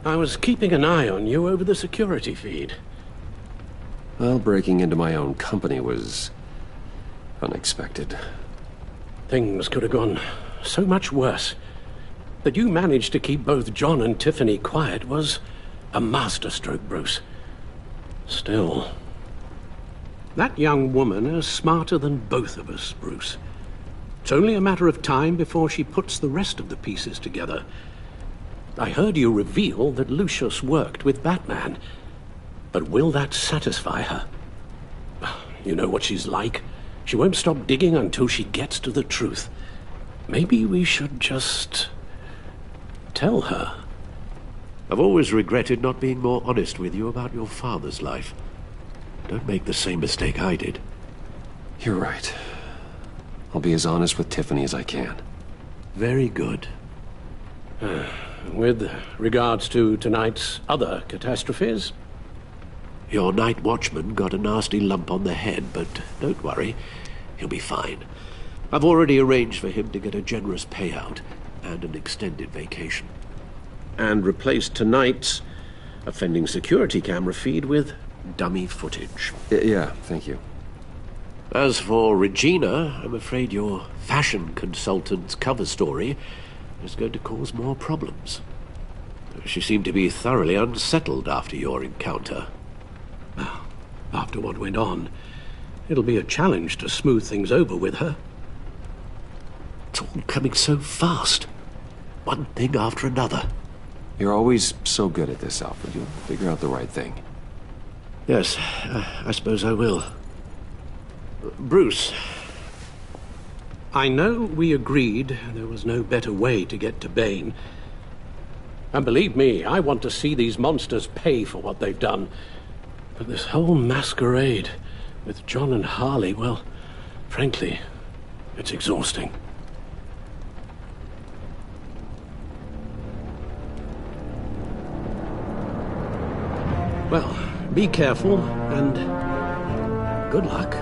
I was keeping an eye on you over the security feed. Well, breaking into my own company was unexpected. Things could have gone so much worse. That you managed to keep both John and Tiffany quiet was a masterstroke, Bruce. Still, that young woman is smarter than both of us, Bruce. It's only a matter of time before she puts the rest of the pieces together. I heard you reveal that Lucius worked with Batman. But will that satisfy her? You know what she's like. She won't stop digging until she gets to the truth. Maybe we should just tell her. I've always regretted not being more honest with you about your father's life. Don't make the same mistake I did. You're right. I'll be as honest with Tiffany as I can. Very good. With regards to tonight's other catastrophes? Your night watchman got a nasty lump on the head, but don't worry. He'll be fine. I've already arranged for him to get a generous payout and an extended vacation. and replaced tonight's offending security camera feed with dummy footage. Yeah, thank you. As for Regina, I'm afraid your fashion consultant's cover story is going to cause more problems. She seemed to be thoroughly unsettled after your encounter. Well, after what went on, it'll be a challenge to smooth things over with her. It's all coming so fast. One thing after another. You're always so good at this, Alfred. You'll figure out the right thing. Yes, I suppose I will. Bruce. I know we agreed there was no better way to get to Bane. And believe me, I want to see these monsters pay for what they've done. But this whole masquerade with John and Harley, well, frankly, it's exhausting. Well, be careful, and good luck.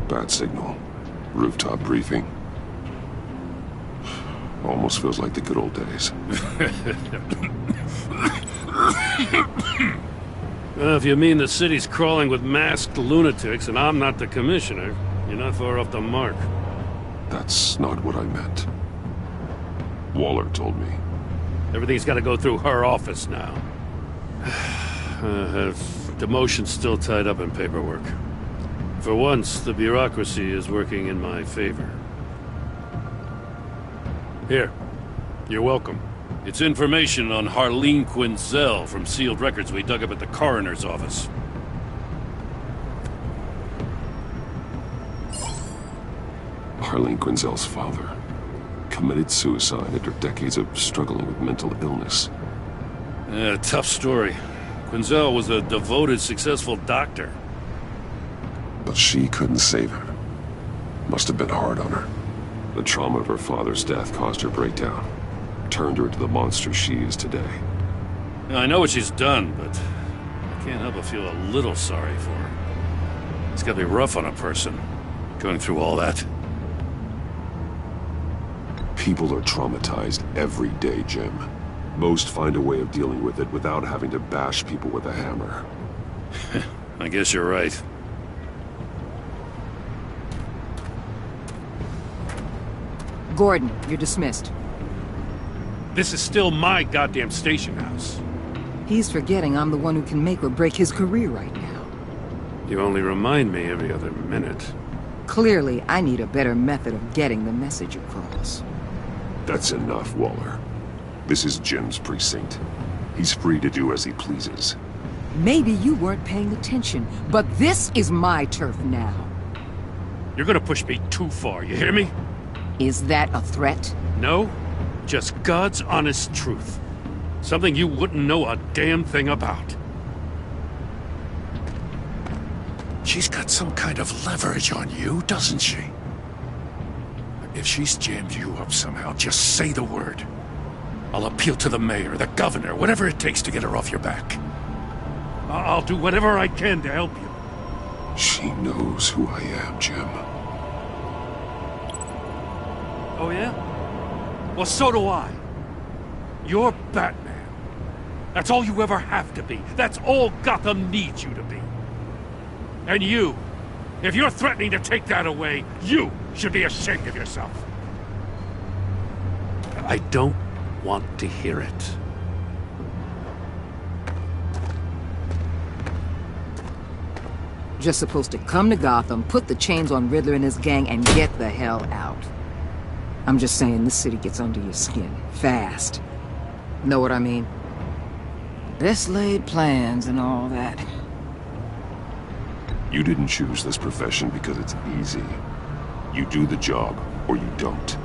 Bad signal. Rooftop briefing. Almost feels like the good old days. Well, if you mean the city's crawling with masked lunatics and I'm not the commissioner, you're not far off the mark. That's not what I meant. Waller told me. Everything's got to go through her office now. Demotion's still tied up in paperwork. For once, the bureaucracy is working in my favor. Here. You're welcome. It's information on Harleen Quinzel from sealed records we dug up at the coroner's office. Harleen Quinzel's father committed suicide after decades of struggling with mental illness. Yeah, tough story. Quinzel was a devoted, successful doctor. But she couldn't save her. Must have been hard on her. The trauma of her father's death caused her breakdown. Turned her into the monster she is today. I know what she's done, but I can't help but feel a little sorry for her. It's gotta be rough on a person, going through all that. People are traumatized every day, Jim. Most find a way of dealing with it without having to bash people with a hammer. I guess you're right. Gordon, you're dismissed. This is still my goddamn station house. He's forgetting I'm the one who can make or break his career right now. You only remind me every other minute. Clearly, I need a better method of getting the message across. That's enough, Waller. This is Jim's precinct. He's free to do as he pleases. Maybe you weren't paying attention, but this is my turf now. You're gonna push me too far, you hear me? Is that a threat? No, just God's honest truth. Something you wouldn't know a damn thing about. She's got some kind of leverage on you, doesn't she? If she's jammed you up somehow, just say the word. I'll appeal to the mayor, the governor, whatever it takes to get her off your back. I'll do whatever I can to help you. She knows who I am, Jim. Oh, yeah? Well, so do I. You're Batman. That's all you ever have to be. That's all Gotham needs you to be. And you, if you're threatening to take that away, you should be ashamed of yourself. I don't want to hear it. Just supposed to come to Gotham, put the chains on Riddler and his gang, and get the hell out. I'm just saying, this city gets under your skin. Fast. Know what I mean? Best laid plans and all that. You didn't choose this profession because it's easy. You do the job, or you don't.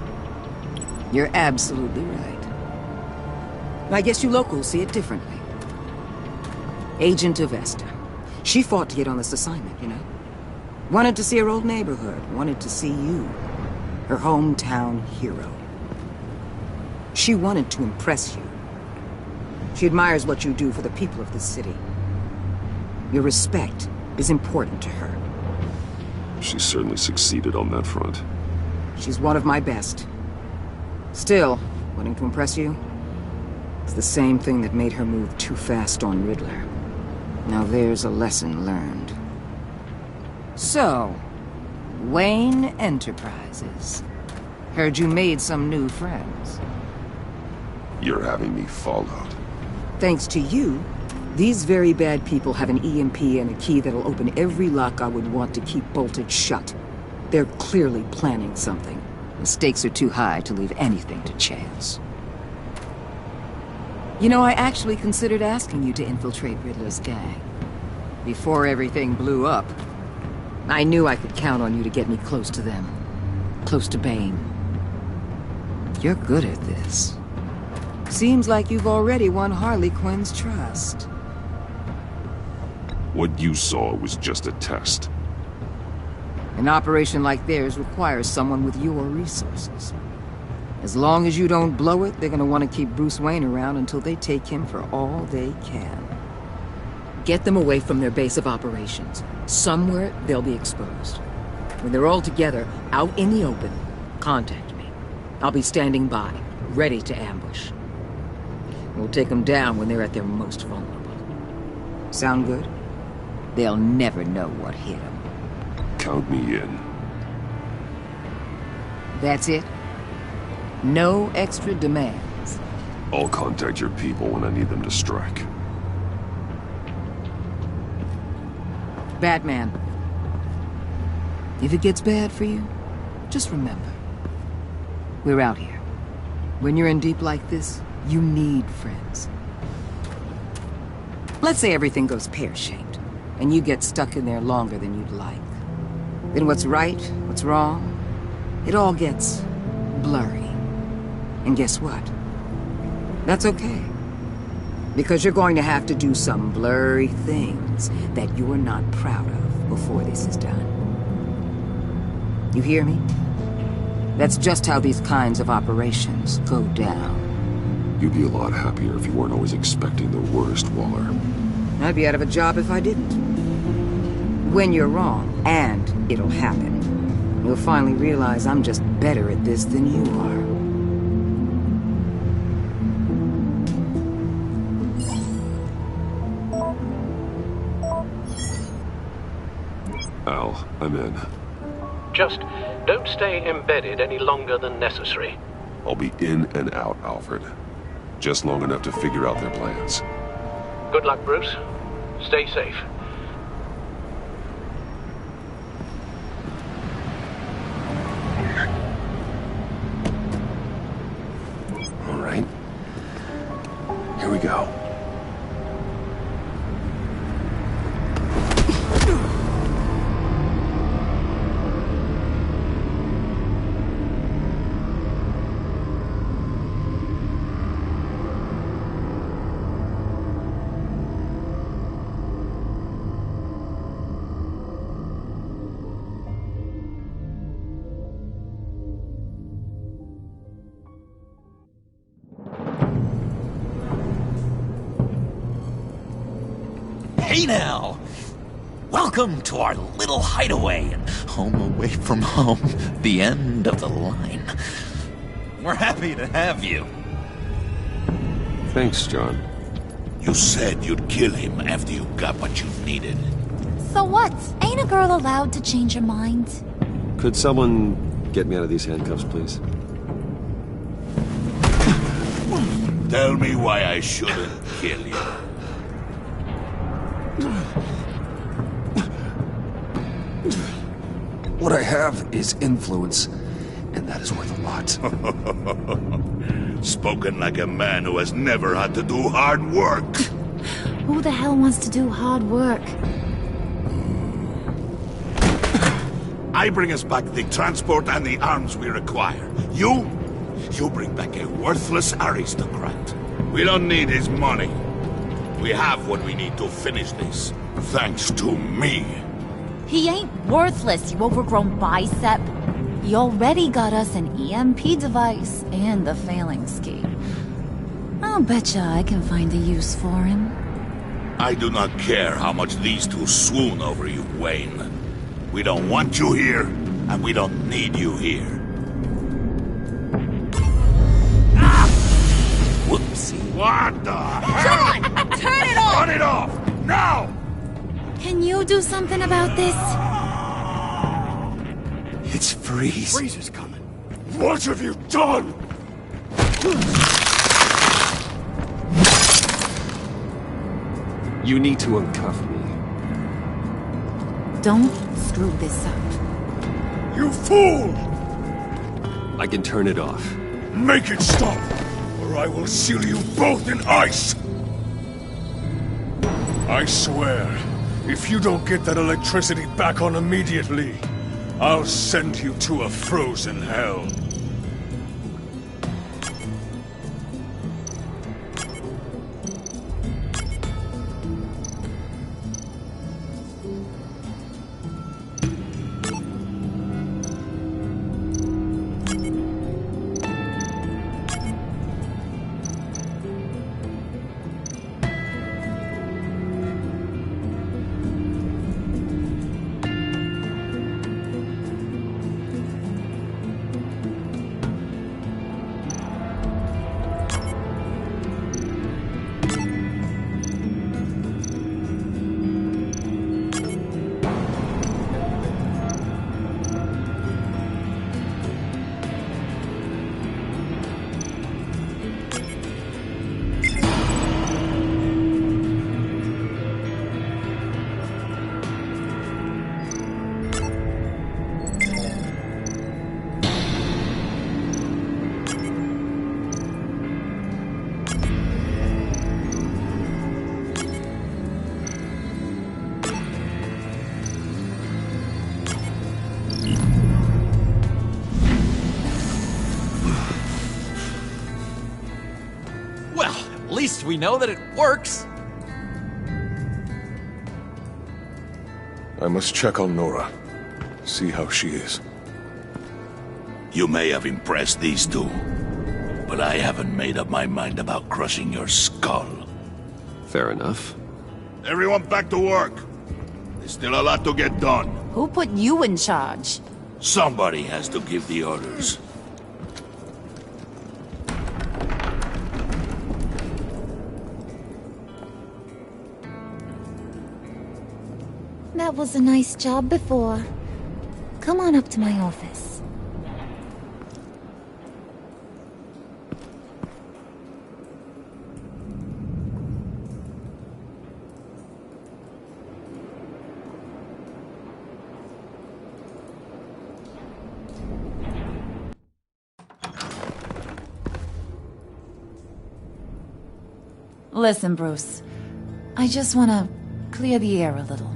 You're absolutely right. I guess you locals see it differently. Agent Avesta. She fought to get on this assignment, you know? Wanted to see her old neighborhood, wanted to see you, her hometown hero. She wanted to impress you. She admires what you do for the people of this city. Your respect is important to her. She certainly succeeded on that front. She's one of my best. Still, wanting to impress you? It's the same thing that made her move too fast on Riddler. Now there's a lesson learned. So, Wayne Enterprises. Heard you made some new friends. You're having me followed. Thanks to you, these very bad people have an EMP and a key that'll open every lock I would want to keep bolted shut. They're clearly planning something. The stakes are too high to leave anything to chance. You know, I actually considered asking you to infiltrate Riddler's gang. Before everything blew up, I knew I could count on you to get me close to them. Close to Bane. You're good at this. Seems like you've already won Harley Quinn's trust. What you saw was just a test. An operation like theirs requires someone with your resources. As long as you don't blow it, they're gonna want to keep Bruce Wayne around until they take him for all they can. Get them away from their base of operations. Somewhere they'll be exposed. When they're all together, out in the open, contact me. I'll be standing by, ready to ambush. We'll take them down when they're at their most vulnerable. Sound good? They'll never know what hit them. Count me in. That's it? No extra demands? I'll contact your people when I need them to strike. Batman. If it gets bad for you, just remember. We're out here. When you're in deep like this, you need friends. Let's say everything goes pear-shaped, and you get stuck in there longer than you'd like. Then what's right, what's wrong, it all gets blurry. And guess what? That's okay. Because you're going to have to do some blurry things that you're not proud of before this is done. You hear me? That's just how these kinds of operations go down. You'd be a lot happier if you weren't always expecting the worst, Waller. I'd be out of a job if I didn't. When you're wrong, and it'll happen, you'll finally realize I'm just better at this than you are. Al, I'm in. Just don't stay embedded any longer than necessary. I'll be in and out, Alfred. Just long enough to figure out their plans. Good luck, Bruce. Stay safe. All right. Here we go. Hey now! Welcome to our little hideaway and home away from home, the end of the line. We're happy to have you. Thanks, John. You said you'd kill him after you got what you needed. So what? Ain't a girl allowed to change her mind? Could someone get me out of these handcuffs, please? Tell me why I shouldn't kill you. What I have is influence, and that is worth a lot. Spoken like a man who has never had to do hard work. Who the hell wants to do hard work? I bring us back the transport and the arms we require. You bring back a worthless aristocrat. We don't need his money. We have what we need to finish this. Thanks to me. He ain't worthless, you overgrown bicep. He already got us an EMP device and the failing ski. I'll betcha I can find a use for him. I do not care how much these two swoon over you, Wayne. We don't want you here, and we don't need you here. Ah! Whoopsie. What the hell? John! Turn it off! Turn it off! Now! Can you do something about this? It's Freeze. Freeze is coming. What have you done? You need to uncuff me. Don't screw this up. You fool! I can turn it off. Make it stop, or I will seal you both in ice! I swear, if you don't get that electricity back on immediately, I'll send you to a frozen hell. At least we know that it works. I must check on Nora. See how she is. You may have impressed these two, but I haven't made up my mind about crushing your skull. Fair enough. Everyone back to work. There's still a lot to get done. Who put you in charge? Somebody has to give the orders. That was a nice job before. Come on up to my office. Listen, Bruce. I just want to clear the air a little.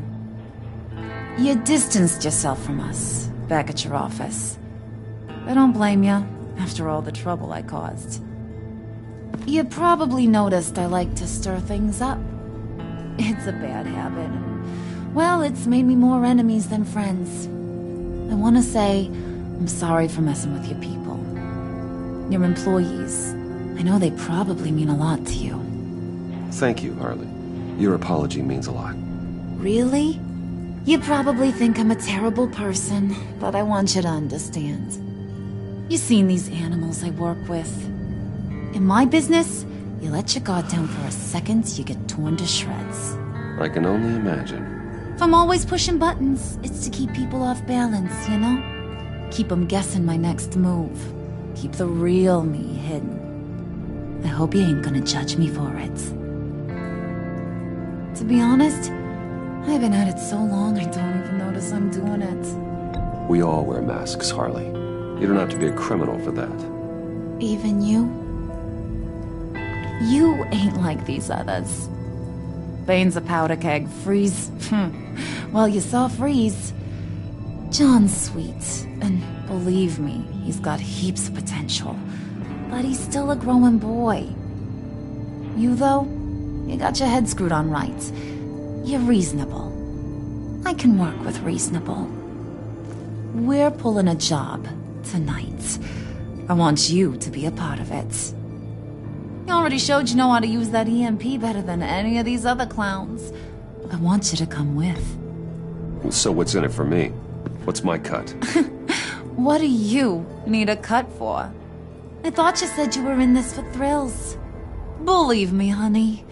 You distanced yourself from us, back at your office. I don't blame you, after all the trouble I caused. You probably noticed I like to stir things up. It's a bad habit, and, well, it's made me more enemies than friends. I want to say, I'm sorry for messing with your people. Your employees. I know they probably mean a lot to you. Thank you, Harley. Your apology means a lot. Really? You probably think I'm a terrible person, but I want you to understand. You've seen these animals I work with. In my business, you let your guard down for a second, you get torn to shreds. I can only imagine. If I'm always pushing buttons, it's to keep people off balance, you know? Keep them guessing my next move. Keep the real me hidden. I hope you ain't gonna judge me for it. To be honest, I've been at it so long I don't even notice I'm doing it. We all wear masks, Harley. You don't have to be a criminal for that. Even you? You ain't like these others. Bane's a powder keg. Freeze. Well, you saw Freeze. John's sweet, and believe me, he's got heaps of potential. But he's still a growing boy. You, though, you got your head screwed on right. You're reasonable. I can work with reasonable. We're pulling a job tonight. I want you to be a part of it. You already showed you know how to use that EMP better than any of these other clowns. I want you to come with. So what's in it for me? What's my cut? What do you need a cut for? I thought you said you were in this for thrills. Believe me, honey,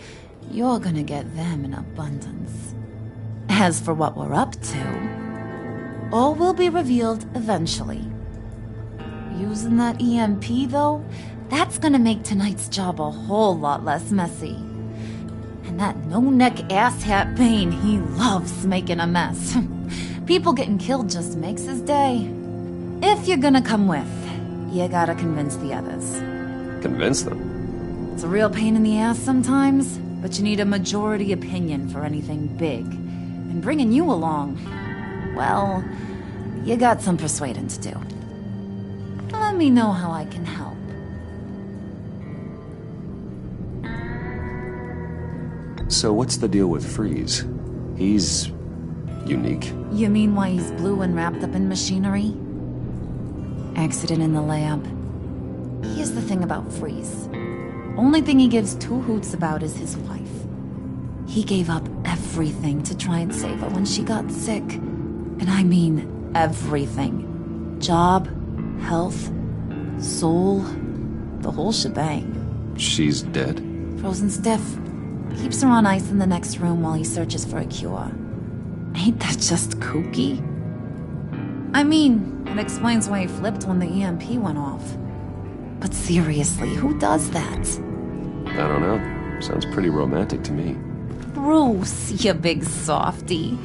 you're gonna get them in abundance. As for what we're up to, all will be revealed eventually. Using that EMP, though, that's gonna make tonight's job a whole lot less messy. And that no-neck asshat Bane, he loves making a mess. People getting killed just makes his day. If you're gonna come with, you gotta convince the others. Convince them? It's a real pain in the ass sometimes, but you need a majority opinion for anything big. And bringing you along, well, you got some persuading to do. Let me know how I can help. So what's the deal with Freeze? He's unique. You mean why he's blue and wrapped up in machinery? Accident in the lab. Here's the thing about Freeze. Only thing he gives two hoots about is his wife. He gave up everything to try and save her when she got sick. And I mean everything. Job, health, soul, the whole shebang. She's dead? Frozen stiff. Keeps her on ice in the next room while he searches for a cure. Ain't that just kooky? I mean, it explains why he flipped when the EMP went off. But seriously, who does that? I don't know. Sounds pretty romantic to me. Bruce, you big softy.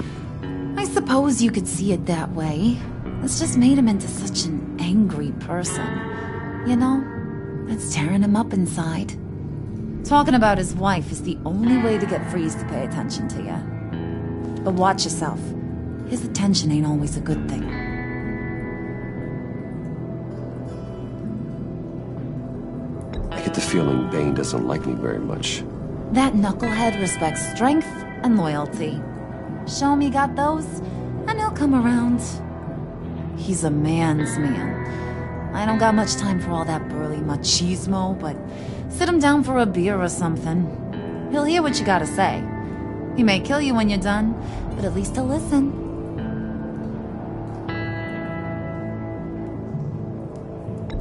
I suppose you could see it that way. It's just made him into such an angry person. You know, it's tearing him up inside. Talking about his wife is the only way to get Freeze to pay attention to you. But watch yourself. His attention ain't always a good thing. I get the feeling Bane doesn't like me very much. That knucklehead respects strength and loyalty. Show him you got those, and he'll come around. He's a man's man. I don't got much time for all that burly machismo, but sit him down for a beer or something. He'll hear what you gotta say. He may kill you when you're done, but at least he'll listen.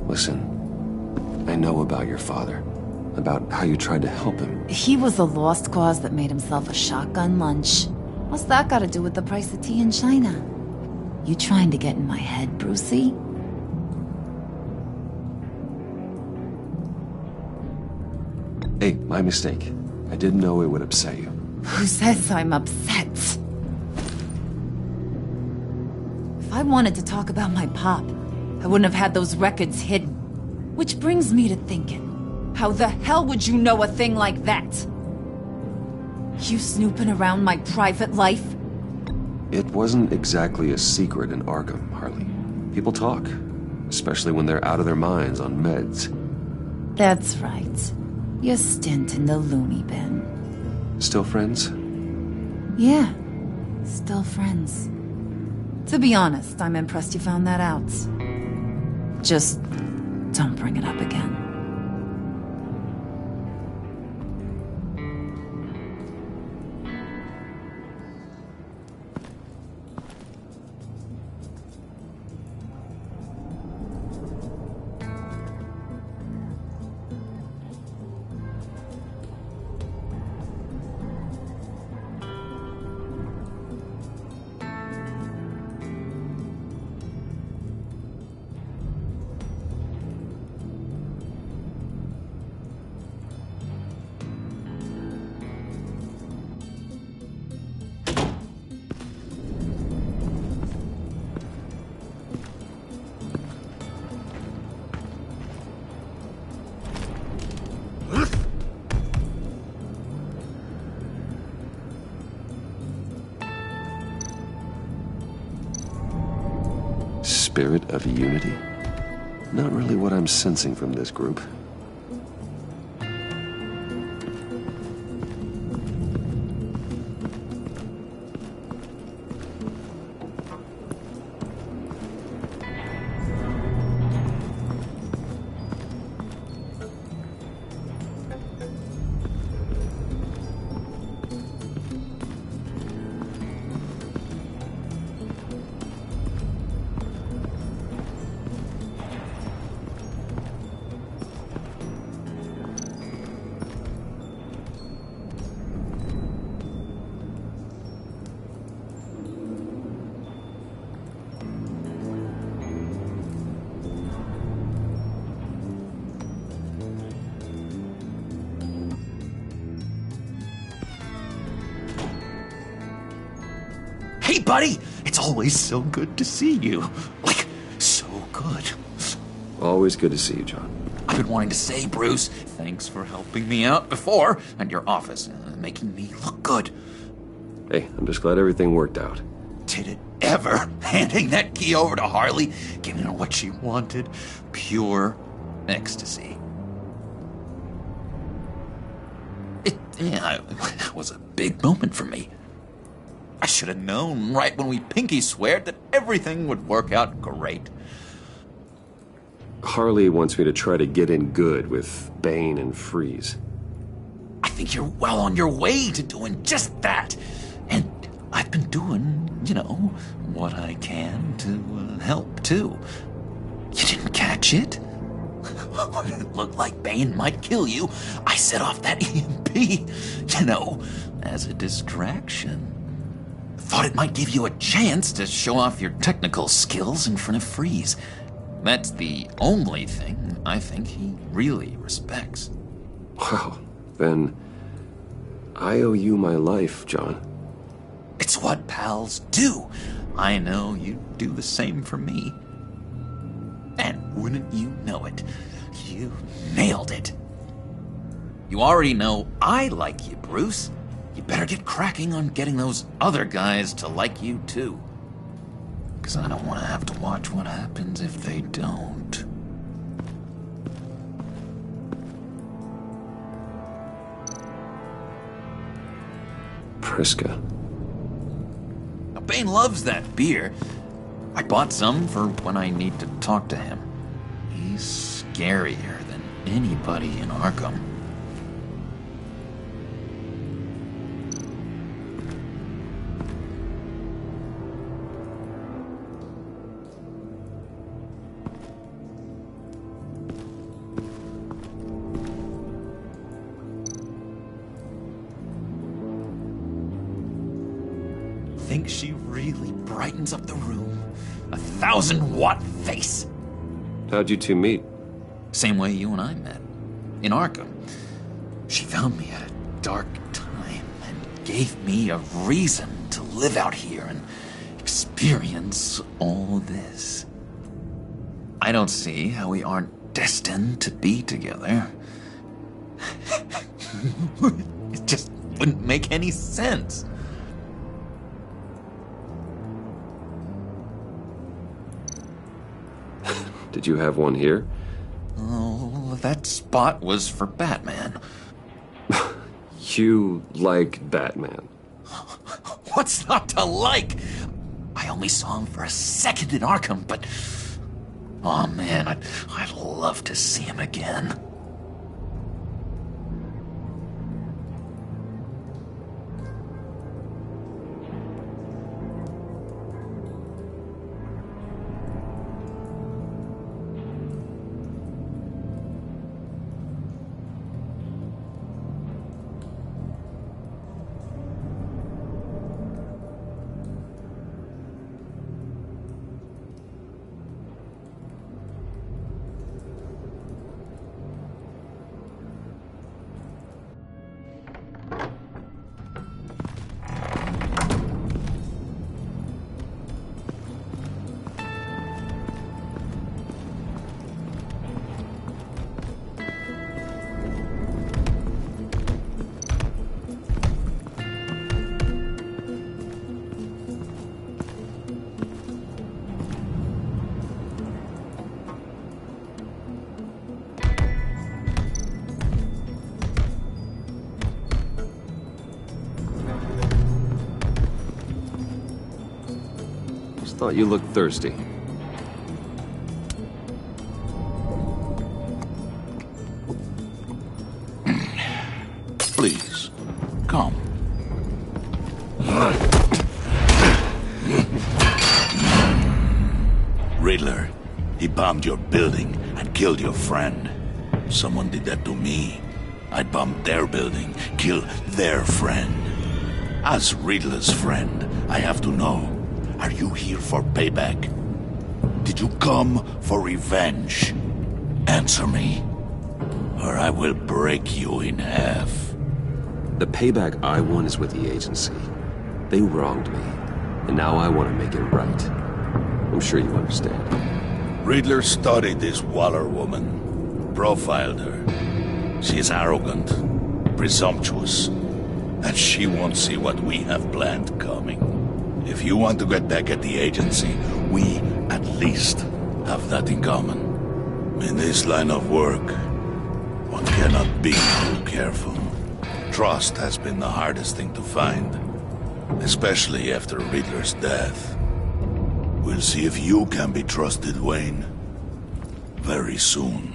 Listen, I know about your father. About how you tried to help him. He was a lost cause that made himself a shotgun lunch. What's that got to do with the price of tea in China? You trying to get in my head, Brucey? Hey, my mistake. I didn't know it would upset you. Who says I'm upset? If I wanted to talk about my pop, I wouldn't have had those records hidden. Which brings me to thinking. How the hell would you know a thing like that? You snooping around my private life? It wasn't exactly a secret in Arkham, Harley. People talk, especially when they're out of their minds on meds. That's right. Your stint in the loony bin. Still friends? Yeah, still friends. To be honest, I'm impressed you found that out. Just don't bring it up again. Spirit of unity? Not really what I'm sensing from this group. Hey, buddy! It's always so good to see you. Like, so good. Always good to see you, John. I've been wanting to say, Bruce, thanks for helping me out before, and your office, making me look good. Hey, I'm just glad everything worked out. Did it ever? Handing that key over to Harley, giving her what she wanted. Pure ecstasy. It was a big moment for me. I should have known right when we pinky sweared that everything would work out great. Harley wants me to try to get in good with Bane and Freeze. I think you're well on your way to doing just that. And I've been doing, what I can to help, too. You didn't catch it? When it looked like Bane might kill you, I set off that EMP, as a distraction. Thought it might give you a chance to show off your technical skills in front of Freeze. That's the only thing I think he really respects. Wow, then I owe you my life, John. It's what pals do. I know you'd do the same for me. And wouldn't you know it, you nailed it. You already know I like you, Bruce. You better get cracking on getting those other guys to like you, too. Because I don't want to have to watch what happens if they don't. Priska. Now, Bane loves that beer. I bought some for when I need to talk to him. He's scarier than anybody in Arkham. Think she really brightens up the room? 1,000-watt face! How'd you two meet? Same way you and I met. In Arkham. She found me at a dark time and gave me a reason to live out here and experience all this. I don't see how we aren't destined to be together. It just wouldn't make any sense. Did you have one here? Oh, that spot was for Batman. You like Batman? What's not to like? I only saw him for a second in Arkham, but... oh man, I'd love to see him again. Thought you looked thirsty. Please, come. Riddler, he bombed your building and killed your friend. Someone did that to me. I bombed their building, killed their friend. As Riddler's friend, I have to know. Are you here for payback? Did you come for revenge? Answer me, or I will break you in half. The payback I want is with the agency. They wronged me. And now I want to make it right. I'm sure you understand. Riddler studied this Waller woman, profiled her. She is arrogant, presumptuous, and she won't see what we have planned coming. If you want to get back at the agency, we at least have that in common. In this line of work, one cannot be too careful. Trust has been the hardest thing to find, especially after Riddler's death. We'll see if you can be trusted, Wayne. Very soon.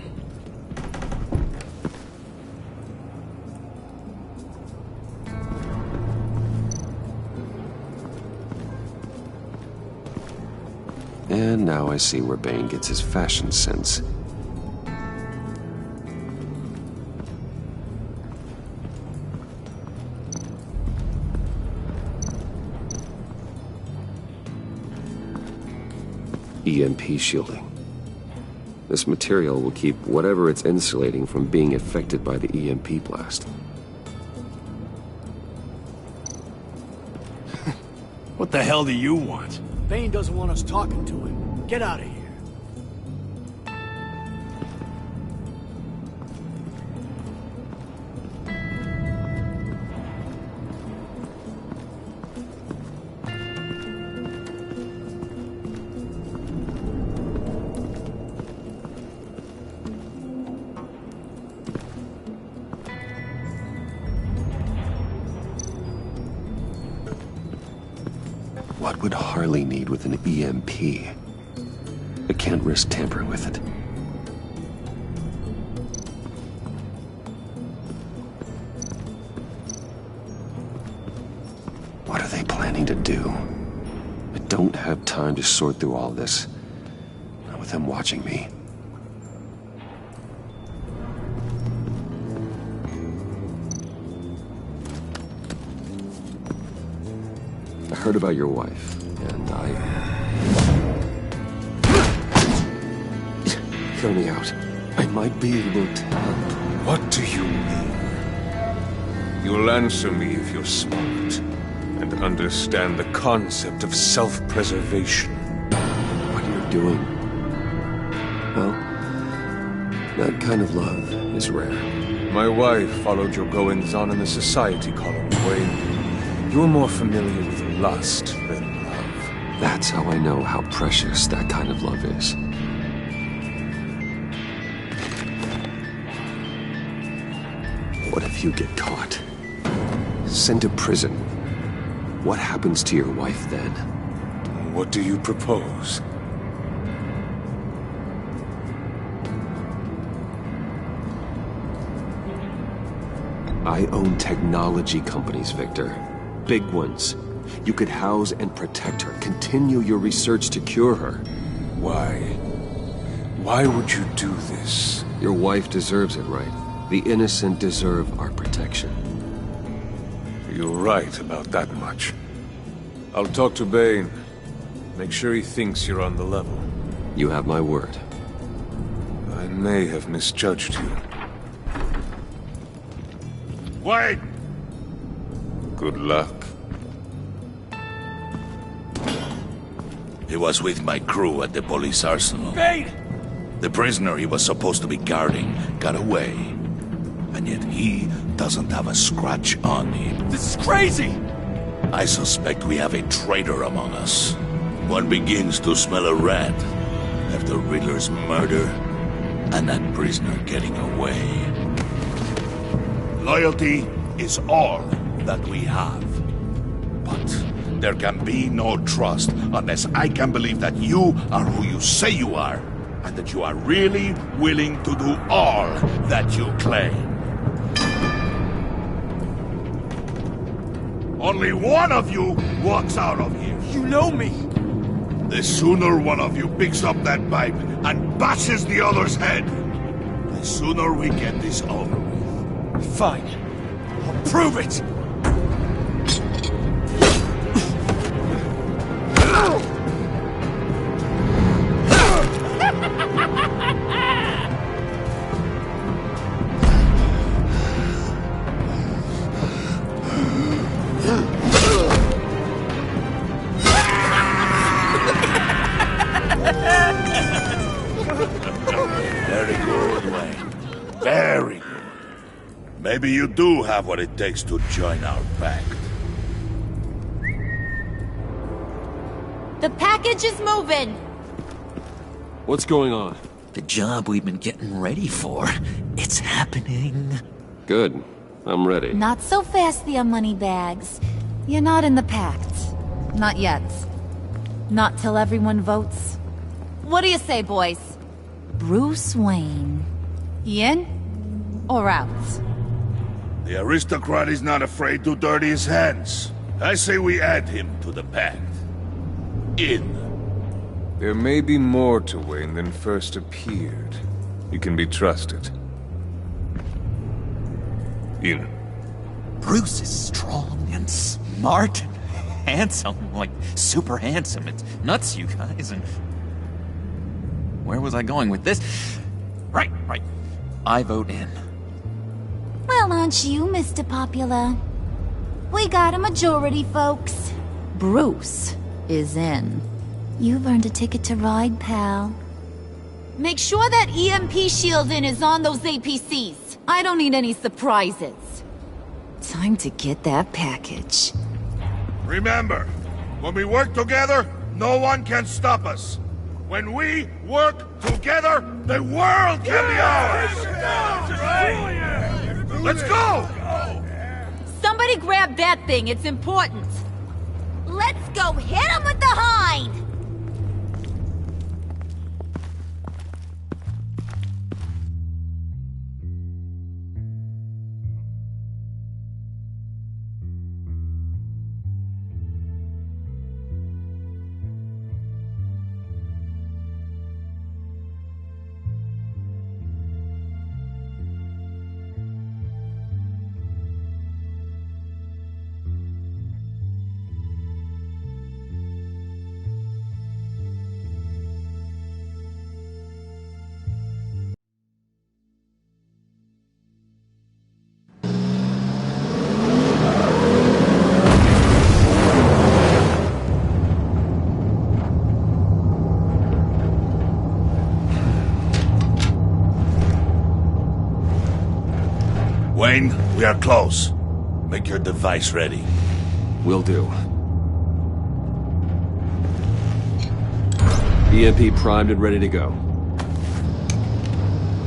And now I see where Bane gets his fashion sense. EMP shielding. This material will keep whatever it's insulating from being affected by the EMP blast. What the hell do you want? Bane doesn't want us talking to him. Get out of here. What would Harley need with an EMP? I can't risk tampering with it. What are they planning to do? I don't have time to sort through all this. Not with them watching me. I heard about your wife, and Hear me out. I might be able to help. What do you mean? You'll answer me if you're smart, and understand the concept of self-preservation. What you're doing? Well, that kind of love is rare. My wife followed your goings-on in the society column, Wayne. You're more familiar with lust than love. That's how I know how precious that kind of love is. What if you get caught? Sent to prison? What happens to your wife then? What do you propose? I own technology companies, Victor. Big ones. You could house and protect her, continue your research to cure her. Why? Why would you do this? Your wife deserves it, right? The innocent deserve our protection. You're right about that much. I'll talk to Bane. Make sure he thinks you're on the level. You have my word. I may have misjudged you. Wait! Good luck. He was with my crew at the police arsenal. Bane! The prisoner he was supposed to be guarding got away. And yet he doesn't have a scratch on him. This is crazy! I suspect we have a traitor among us. One begins to smell a rat after Riddler's murder and that prisoner getting away. Loyalty is all that we have. But there can be no trust unless I can believe that you are who you say you are, and that you are really willing to do all that you claim. Only one of you walks out of here. You know me. The sooner one of you picks up that pipe and bashes the other's head, the sooner we get this over with. Fine. I'll prove it! Very good. Maybe you do have what it takes to join our pact. The package is moving. What's going on? The job we've been getting ready for. It's happening. Good. I'm ready. Not so fast there, Moneybags. You're not in the pact. Not yet. Not till everyone votes. What do you say, boys? Bruce Wayne. In or out? The aristocrat is not afraid to dirty his hands. I say we add him to the pact. In. There may be more to Wayne than first appeared. You can be trusted. In. Bruce is strong and smart and handsome, like super handsome. It's nuts, you guys, and... Where was I going with this? Right. I vote in. Well, aren't you, Mr. Popular? We got a majority, folks. Bruce is in. You've earned a ticket to ride, pal. Make sure that EMP shielding is on those APCs. I don't need any surprises. Time to get that package. Remember, when we work together, no one can stop us. When we work together, the world can be ours! Let's go! Somebody grab that thing, it's important. Let's go hit him with the hind! Wayne, we are close. Make your device ready. Will do. EMP primed and ready to go.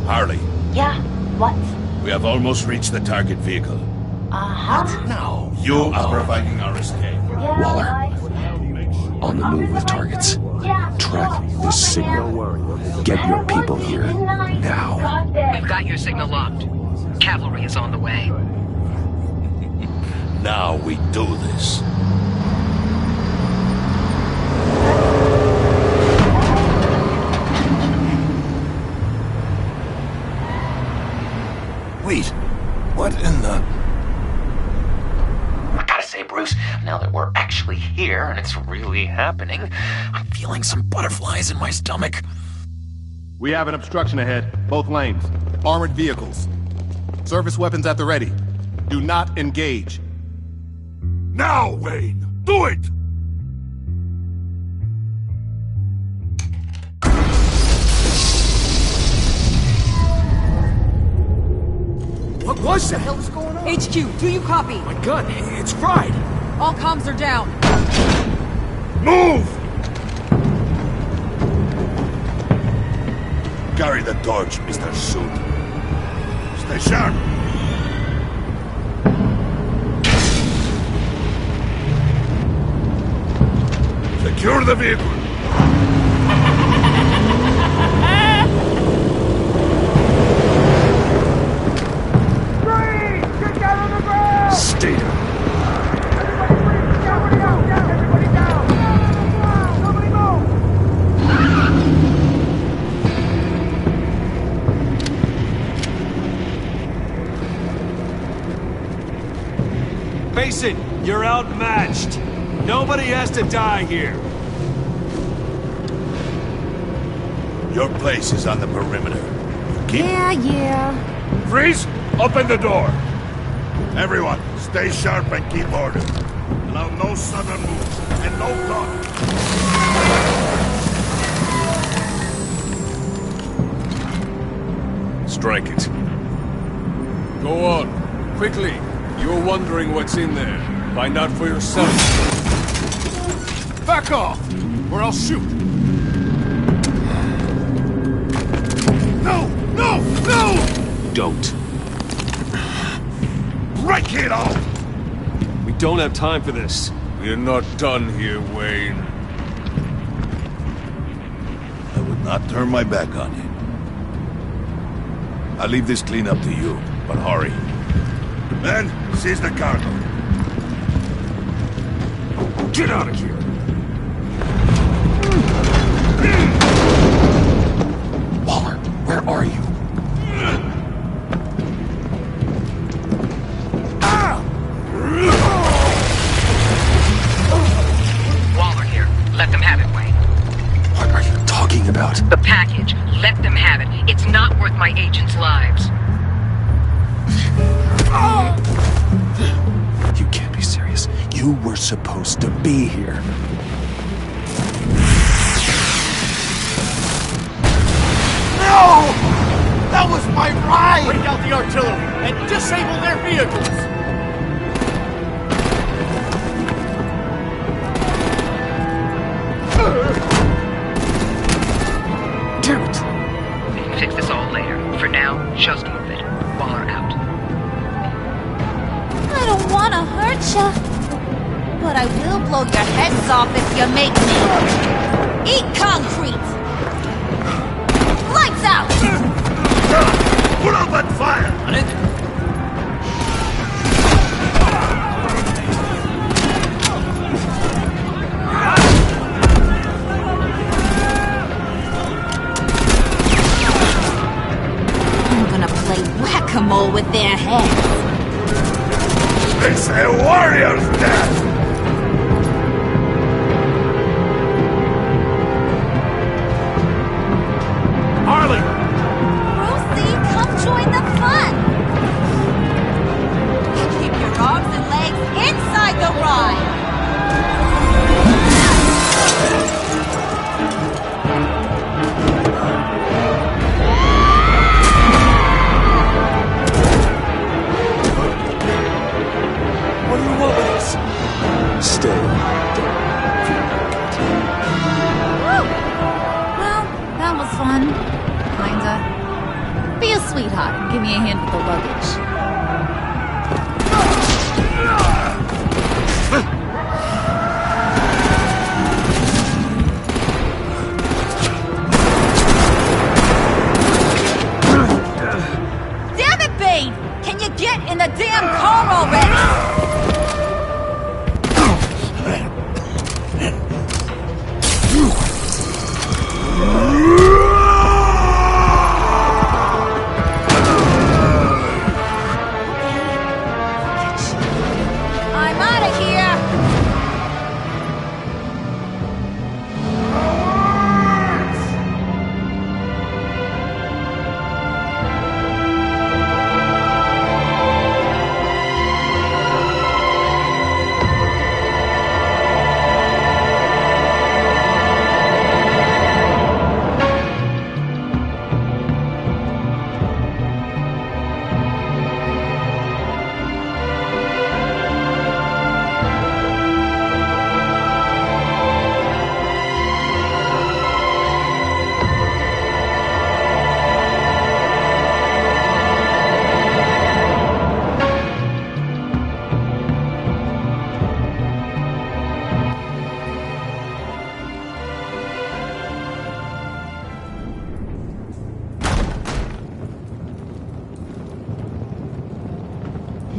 Harley. Yeah, what? We have almost reached the target vehicle. Uh-huh. No. You are providing our escape. Waller. On the move with targets. Track this signal. Get your people here. Now. We've got your signal locked. Cavalry is on the way. Now we do this. Wait, what in the... I gotta say, Bruce, now that we're actually here and it's really happening, I'm feeling some butterflies in my stomach. We have an obstruction ahead, both lanes. Armored vehicles. Service weapons at the ready. Do not engage. Now, Wayne! Do it! What was that? What the hell is going on? HQ, do you copy? My gun, it's fried. All comms are down. Move! Carry the torch, Mr. Suit. Stay sharp! Secure the vehicle! Stay down. Face it, you're outmatched. Nobody has to die here. Your place is on the perimeter. Yeah. Freeze! Open the door! Everyone, stay sharp and keep order. Allow no sudden moves, and no talk. Strike it. Go on. Quickly. You're wondering what's in there. Find out for yourself. Back off, or I'll shoot. No! No! No! Don't. Break it off! We don't have time for this. We're not done here, Wayne. I would not turn my back on you. I'll leave this clean up to you, but hurry. Men, seize the cargo. Get out of here! Waller, where are you? Waller here. Let them have it, Wayne. What are you talking about? The package. Let them have it. It's not worth my agents' lives. You can't be serious. You were supposed to be here. No! That was my ride! Break out the artillery and disable their vehicles! Damn it! We can fix this all later. For now, just move it. Waller out. I don't want to hurt ya, but I will blow your heads off if you make me. Eat concrete! Lights out! Put out that fire! On it! I'm gonna play whack-a-mole with their heads. It's a warrior's death! Harley! Brucey, come join the fun! Keep your arms and legs inside the ride! What do you want with us? Stay. Woo! Well, that was fun. Kinda. Be a sweetheart and give me a hand with the luggage. Damn it, Bane! Can you get in the damn car already? I'm out of here!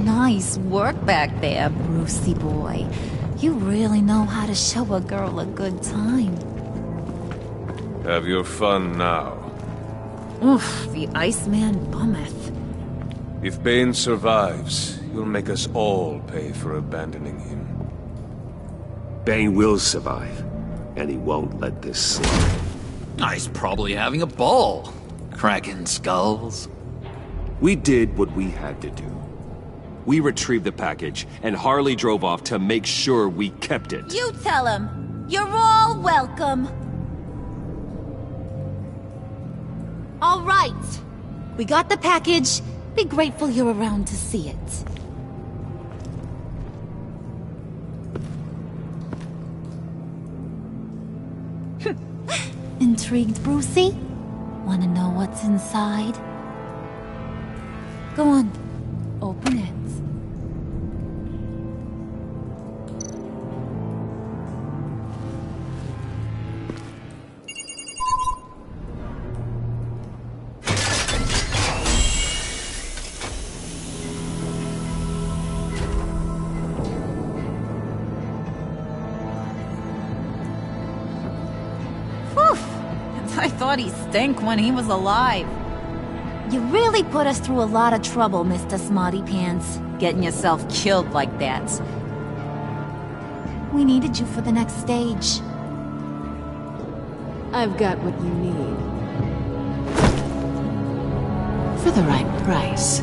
Nice work back there, Brucey boy. You really know how to show a girl a good time. Have your fun now. Oof, the Iceman bummeth. If Bane survives, you'll make us all pay for abandoning him. Bane will survive, and he won't let this slide. He's probably having a ball. Cracking skulls. We did what we had to do. We retrieved the package, and Harley drove off to make sure we kept it. You tell him. You're all welcome. All right. We got the package, Be grateful you're around to see it. Intrigued, Brucey? Wanna know what's inside? Go on, open it. I thought he stank when he was alive. You really put us through a lot of trouble, Mr. Smarty Pants. Getting yourself killed like that. We needed you for the next stage. I've got what you need. For the right price.